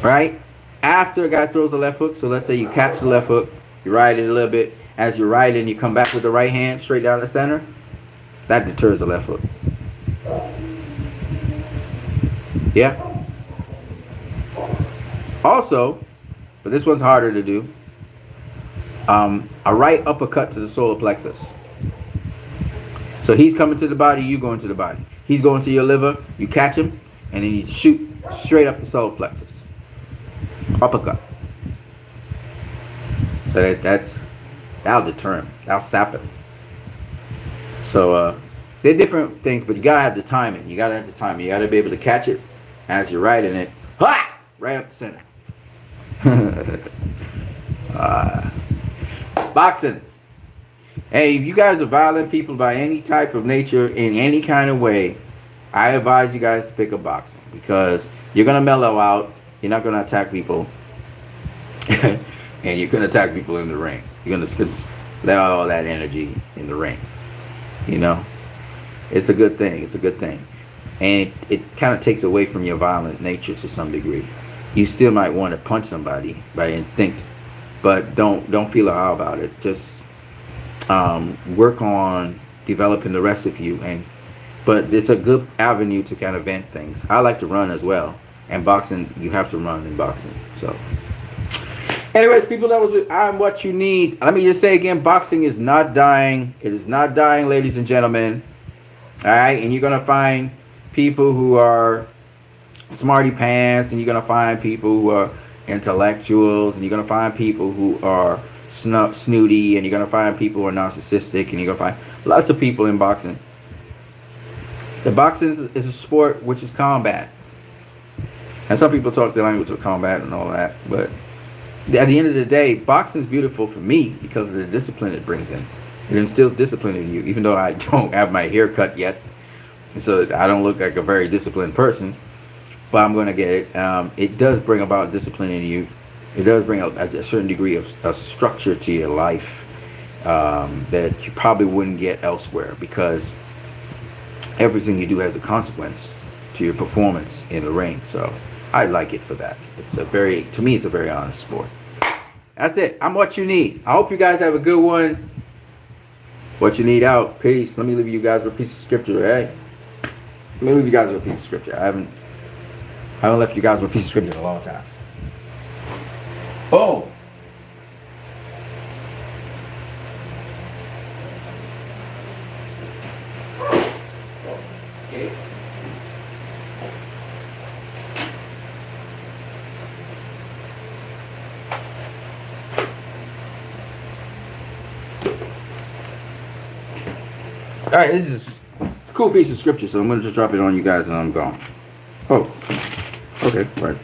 right? After a guy throws a left hook, so let's say you catch the left hook, you ride it a little bit. As you ride it, you come back with the right hand straight down the center. That deters the left hook. Yeah. Also, but this one's harder to do. A right uppercut to the solar plexus. So he's coming to the body, you going to the body. He's going to your liver, you catch him, and then you shoot straight up the solar plexus. Uppercut. So that'll deter him. That'll sap him. So they're different things, but you gotta have the timing. You gotta have the timing. You gotta be able to catch it as you're riding it. Ha! Right up the center. Boxing. Hey, if you guys are violent people by any type of nature in any kind of way, I advise you guys to pick up boxing because you're gonna mellow out. You're not gonna attack people. and you can attack people in the ring. You're gonna let all that energy in the ring. You know, it's a good thing. It's a good thing, and it kind of takes away from your violent nature to some degree. You still might want to punch somebody by instinct, but don't feel how about it. Just work on developing the rest of you, but it's a good avenue to kind of vent things. I like to run as well, and boxing, you have to run in boxing. So anyways, people, that was I'm What You Need. Let me just say again, boxing is not dying. It is not dying, ladies and gentlemen. All right, and you're gonna find people who are smarty pants, and you're gonna find people who are intellectuals, and you're gonna find people who are snooty, and you're gonna find people who are narcissistic, and you're gonna find lots of people in boxing. The boxing is a sport which is combat, and some people talk the language of combat and all that, but at the end of the day, boxing is beautiful for me because of the discipline it brings in. It instills discipline in you, even though I don't have my hair cut yet, so I don't look like a very disciplined person, but I'm going to get it. It does bring about discipline in you. It does bring a certain degree of structure to your life that you probably wouldn't get elsewhere, because everything you do has a consequence to your performance in the ring. So I like it for that. To me, it's a very honest sport. That's it. I'm What You Need. I hope you guys have a good one. What You Need out. Peace. Let me leave you guys with a piece of scripture, right? Let me leave you guys with a piece of scripture. I haven't left you guys with a piece of scripture in a long time. Oh. Okay. All right, it's a cool piece of scripture, so I'm going to just drop it on you guys and I'm gone. Oh, okay, right.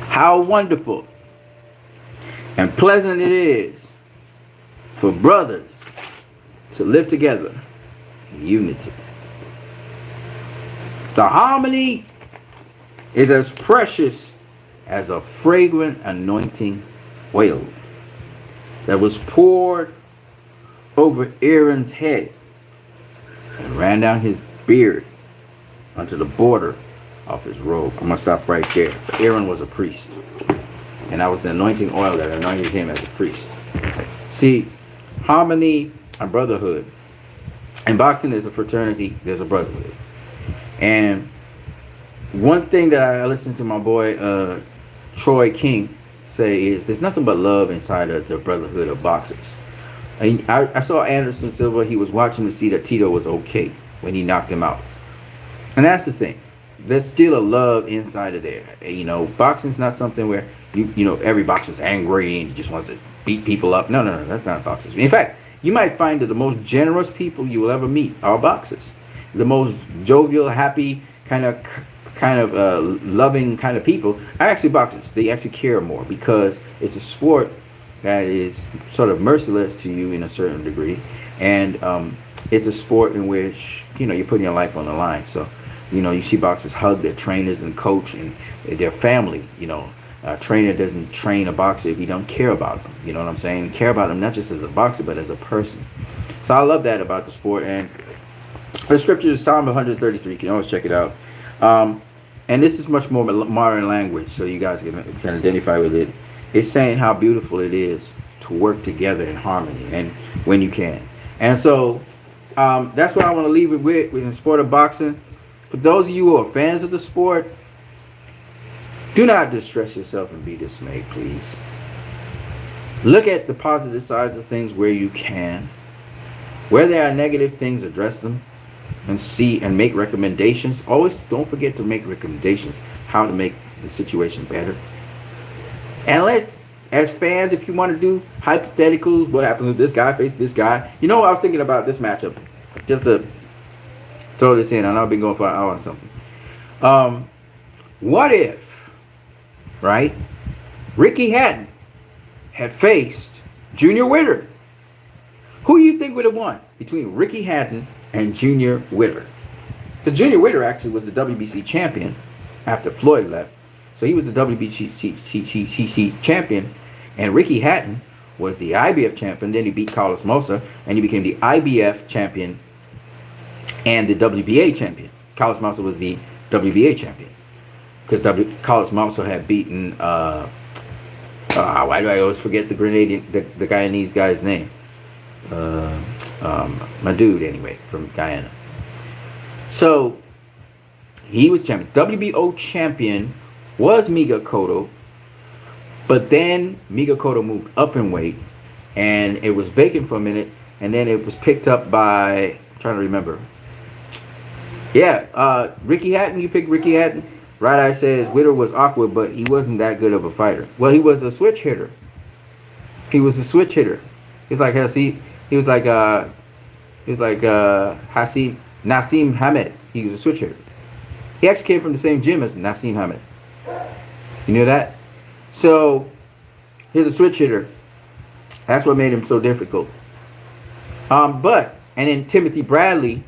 How wonderful and pleasant it is for brothers to live together in unity. The harmony is as precious as a fragrant anointing oil that was poured over Aaron's head and ran down his beard unto the border of his robe. I'm going to stop right there. But Aaron was a priest, and that was the anointing oil that anointed him as a priest. See, harmony and brotherhood. In boxing, there's a fraternity, there's a brotherhood. And one thing that I listened to my boy Troy King say is there's nothing but love inside of the brotherhood of boxers. I saw Anderson Silva. He was watching to see that Tito was okay when he knocked him out. And that's the thing. There's still a love inside of there. You know, boxing's not something where, you know, every boxer's angry and just wants to beat people up. No, that's not boxers. In fact, you might find that the most generous people you will ever meet are boxers. The most jovial, happy, kind of loving kind of people are actually boxers. They actually care more because it's a sport that is sort of merciless to you in a certain degree, and it's a sport in which, you know, you're putting your life on the line. So, you know, you see boxers hug their trainers and coach and their family. You know, a trainer doesn't train a boxer if he don't care about them. You know what I'm saying? Care about them not just as a boxer but as a person. So I love that about the sport. And the scripture is Psalm 133. You can always check it out. And this is much more modern language, so you guys can identify with it. It's saying how beautiful it is to work together in harmony, and when you can. And so that's what I want to leave it with the sport of boxing. For those of you who are fans of the sport, do not distress yourself and be dismayed, please. Look at the positive sides of things where you can. Where there are negative things, address them and see and make recommendations. Always don't forget to make recommendations how to make the situation better. And let's, as fans, if you want to do hypotheticals, what happens if this guy faces this guy? You know what I was thinking about this matchup? Just to throw this in. I know I've been going for an hour or something. What if, right, Ricky Hatton had faced Junior Witter? Who do you think would have won between Ricky Hatton and Junior Witter? The Junior Witter actually was the WBC champion after Floyd left. So he was the WBC champion, and Ricky Hatton was the IBF champion. Then he beat Carlos Mosa, and he became the IBF champion and the WBA champion. Carlos Mosa was the WBA champion because Carlos Mosa had beaten. Why do I always forget the Grenadian, the Guyanese guy's name? My dude, anyway, from Guyana. So he was champion. WBO champion was Mma Cotto, but then Mma Cotto moved up in weight, and it was vacant for a minute, and then it was picked up by, I'm trying to remember. Yeah, Ricky Hatton. You picked Ricky Hatton. Right Eye says Witter was awkward, but he wasn't that good of a fighter. Well, he was a switch hitter. He was a switch hitter. He was like Nassim Hamed. He was a switch hitter. He actually came from the same gym as Nassim Hamed. You knew that? So he's a switch hitter. That's what made him so difficult. And then Timothy Bradley,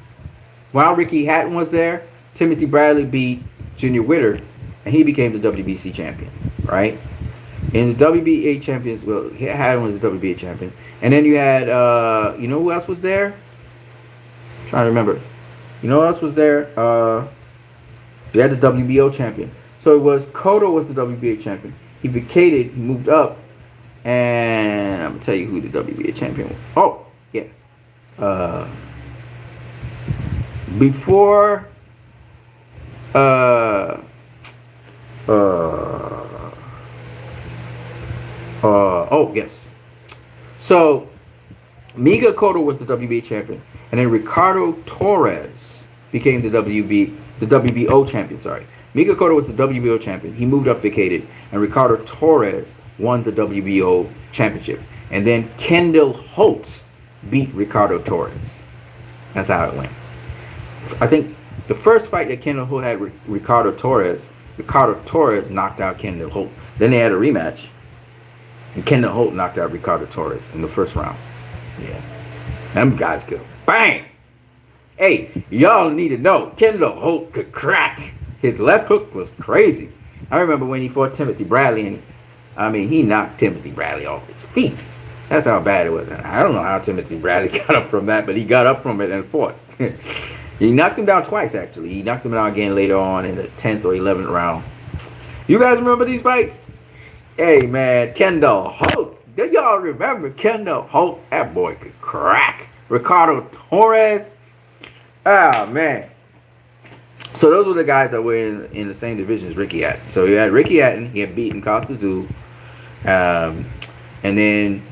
while Ricky Hatton was there, Timothy Bradley beat Junior Witter, and he became the WBC champion, right? And the WBA champions, well, Hatton was the WBA champion. And then you had, you know who else was there? I'm trying to remember. You know who else was there? You had the WBO champion. So it was, Cotto was the WBA champion. He vacated, he moved up, and I'm going to tell you who the WBA champion was. Oh, yeah. Before, oh, yes. So, Mma Cotto was the WBA champion, and then Ricardo Torres became the WBO champion, sorry. Mma Cotto was the WBO champion. He moved up, vacated, and Ricardo Torres won the WBO championship. And then Kendall Holtz beat Ricardo Torres. That's how it went. I think the first fight that Kendall Holt had with Ricardo Torres knocked out Kendall Holt. Then they had a rematch, and Kendall Holt knocked out Ricardo Torres in the first round. Yeah. Them guys could bang. Hey, y'all need to know, Kendall Holt could crack. His left hook was crazy. I remember when he fought Timothy Bradley, and he knocked Timothy Bradley off his feet. That's how bad it was. And I don't know how Timothy Bradley got up from that, but he got up from it and fought. He knocked him down twice, actually. He knocked him down again later on in the 10th or 11th round. You guys remember these fights? Hey, man, Kendall Holt. Do y'all remember Kendall Holt? That boy could crack. Ricardo Torres. Ah, man. So those were the guys that were in the same division as Ricky Hatton. So you had Ricky Hatton. He had beaten Costa Zoo. And then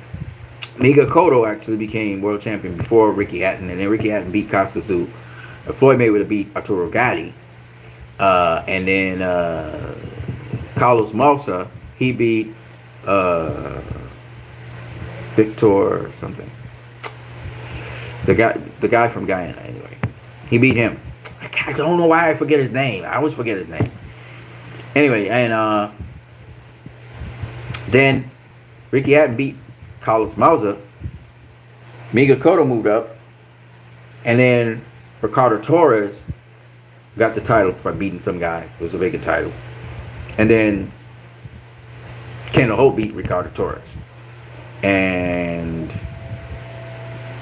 Mma Cotto actually became world champion before Ricky Hatton. And then Ricky Hatton beat Costa Zoo. Floyd Mayweather beat Arturo Gatti. And then Carlos Mosa, he beat Victor something. The guy from Guyana, anyway. He beat him. I don't know why I forget his name. I always forget his name. Anyway, and then Ricky Hatton beat Carlos Mosa. Mma Cotto moved up. And then Ricardo Torres got the title by beating some guy. It was a vacant title. And then Kendall Holt beat Ricardo Torres. And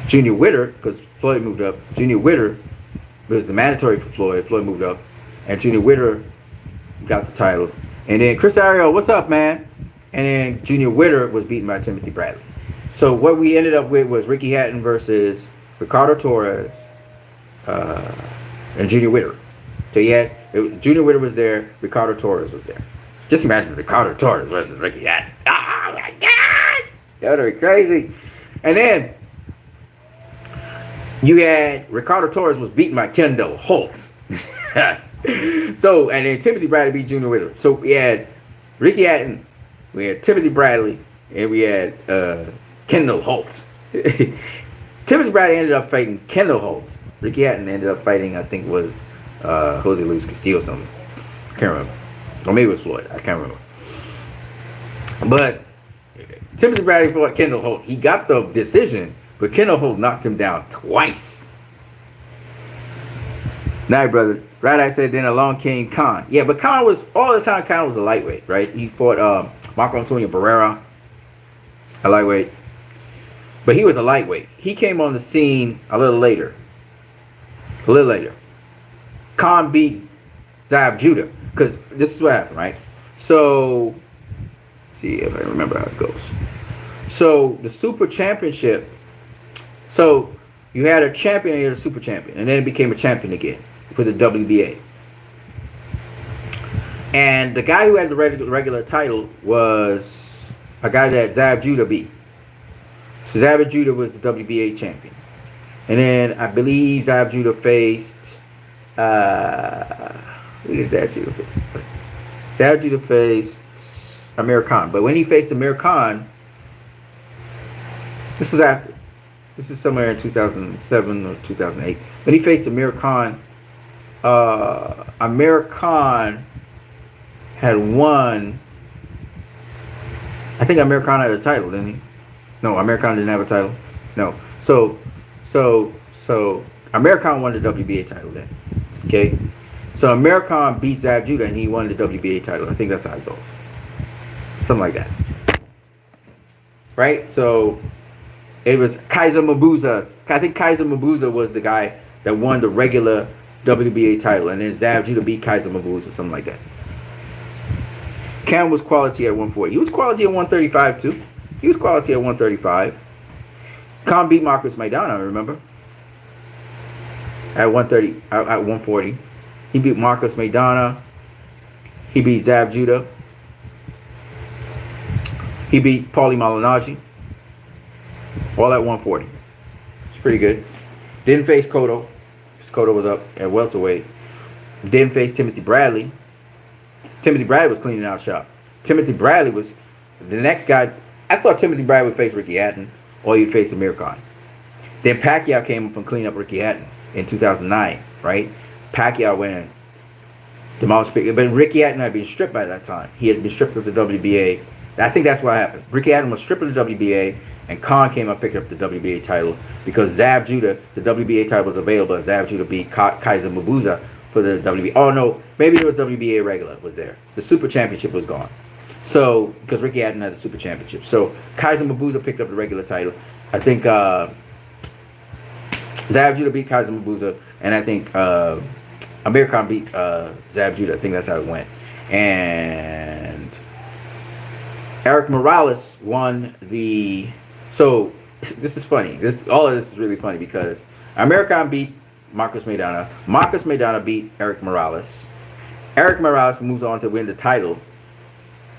Junior Witter, because Floyd moved up, Junior Witter was the mandatory for Floyd. Floyd moved up. And Junior Witter got the title. And then Chris Ariel, what's up, man? And then Junior Witter was beaten by Timothy Bradley. So what we ended up with was Ricky Hatton versus Ricardo Torres and Junior Witter. So Junior Witter was there, Ricardo Torres was there. Just imagine Ricardo Torres versus Ricky Hatton. Oh my God! That would be crazy. And then you had Ricardo Torres was beaten by Kendall Holt. So, and then Timothy Bradley beat Junior Witter. So we had Ricky Hatton, we had Timothy Bradley, and we had Kendall Holt. Timothy Bradley ended up fighting Kendall Holt. Ricky Hatton ended up fighting, I think, was Jose Luis Castillo or something. I can't remember. Or maybe it was Floyd. I can't remember. But Timothy Bradley fought Kendall Holt. He got the decision, but Kendall Holt knocked him down twice. Night, brother. Right, I said then along came Khan. Yeah, but Khan was all the time. Khan was a lightweight, right? He fought Marco Antonio Barrera, a lightweight, but he was a lightweight. He came on the scene a little later. A little later, Khan beat Zab Judah because this is what happened, right? So, see if I remember how it goes. So the Super Championship. So you had a champion and you had a Super Champion, and then it became a champion again for the WBA. And the guy who had the regular title was a guy that Zab Judah beat. So Zab Judah was the WBA champion. And then I believe Zab Judah faced... who did Zab Judah face? Zab Judah faced Amir Khan. But when he faced Amir Khan, this is after. This is somewhere in 2007 or 2008. When he faced Amir Khan, Amir Khan had won. I think Amir Khan had a title, didn't he? No, Amir Khan didn't have a title. No. So Amir Khan won the WBA title then. Okay? So Amir Khan beat Zab Judah and he won the WBA title. I think that's how it goes. Something like that. Right? So it was Kaiser Mabuza. I think Kaiser Mabuza was the guy that won the regular WBA title. And then Zab Judah beat Kaiser Mabuza. Something like that. Cam was quality at 140. He was quality at 135 too. He was quality at 135. Khan beat Marcus Maidana, remember? At 130, at 140. He beat Marcus Maidana. He beat Zab Judah. He beat Paulie Malignaggi. All at 140. It's pretty good. Didn't face Cotto, because Cotto was up at welterweight. Didn't face Timothy Bradley. Timothy Bradley was cleaning out shop. Timothy Bradley was the next guy. I thought Timothy Bradley would face Ricky Hatton, or he'd face Amir Khan. Then Pacquiao came up and cleaned up Ricky Hatton in 2009, right? Pacquiao went and demolished Pacquiao. But Ricky Hatton had been stripped by that time. He had been stripped of the WBA. I think that's what happened. Ricky Hatton was stripped of the WBA, and Khan came up and picked up the WBA title because Zab Judah, the WBA title was available, and Zab Judah beat Kaiser Mabuza for the WBA. Oh, no. Maybe it was WBA regular was there. The Super Championship was gone. So, because Ricky Hatton had the Super Championship. So, Kaiser Mabuza picked up the regular title. I think Zab Judah beat Kaiser Mabuza, and I think Amir Khan beat Zab Judah. I think that's how it went. And Eric Morales won the... So, this is funny. All of this is really funny because Amir Khan beat Marcus Maidana. Marcus Maidana beat Eric Morales. Eric Morales moves on to win the title.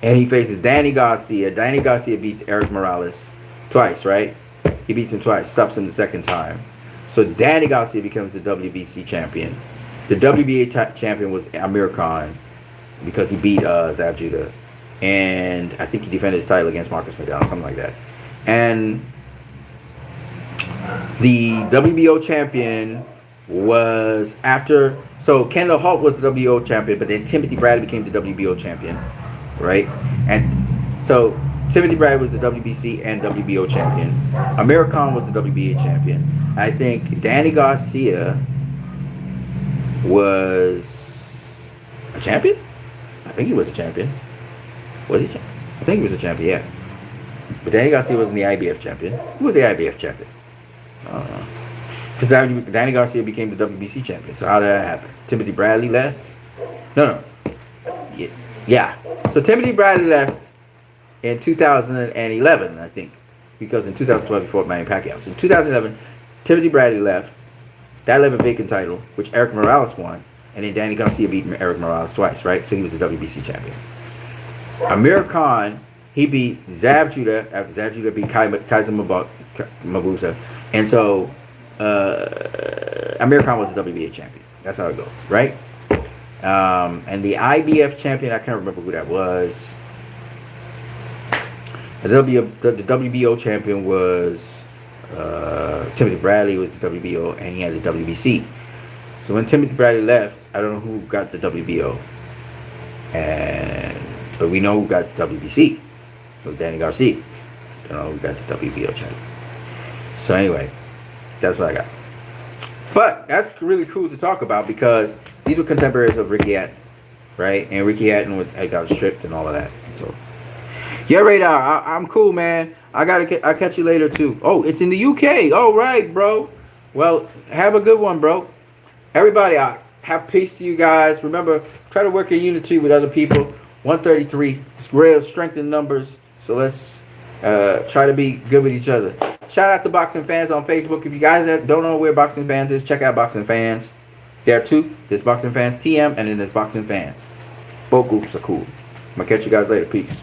And he faces Danny Garcia. Danny Garcia beats Eric Morales twice, right? He beats him twice. Stops him the second time. So Danny Garcia becomes the WBC champion. The WBA champion was Amir Khan because he beat Zab Judah. And I think he defended his title against Marcus Maidana, something like that. And the WBO champion was after... So Kendall Holt was the WBO champion, but then Timothy Bradley became the WBO champion. Right? And so Timothy Bradley was the WBC and WBO champion. Amir Khan was the WBA champion. I think Danny Garcia was a champion? I think he was a champion. Was he champion? I think he was a champion, yeah. But Danny Garcia wasn't the IBF champion. Who was the IBF champion? I don't know. Because Danny Garcia became the WBC champion. So how did that happen? Timothy Bradley left? No. Yeah. So Timothy Bradley left in 2011, I think, because in 2012 he fought Manny Pacquiao. So in 2011, Timothy Bradley left. That left a vacant title, which Eric Morales won, and then Danny Garcia beat Eric Morales twice, right? So he was the WBC champion. Amir Khan, he beat Zab Judah after Zab Judah beat Kaiser Mabuza, and so Amir Khan was the WBA champion. That's how it goes, right? And the IBF champion, I can't remember who that was. The WBO champion was Timothy Bradley was the WBO, and he had the WBC. So when Timothy Bradley left, I don't know who got the WBO, but we know who got the WBC. It was Danny Garcia. I don't know who got the WBO champion. So anyway, that's what I got. But that's really cool to talk about because these were contemporaries of Ricky Hatton, right? And Ricky Hatton got stripped and all of that. So yeah, Radar, I'm cool, man. I'll catch you later too. Oh, it's in the UK. All right, bro. Well, have a good one, bro. Everybody, I have peace to you guys. Remember, try to work in unity with other people. 133. It's real strength in numbers. So let's try to be good with each other. Shout out to Boxing Fans on Facebook. If you guys don't know where Boxing Fans is, check out Boxing Fans. There are two. There's Boxing Fans TM and then there's Boxing Fans. Both groups are cool. I'm going to catch you guys later. Peace.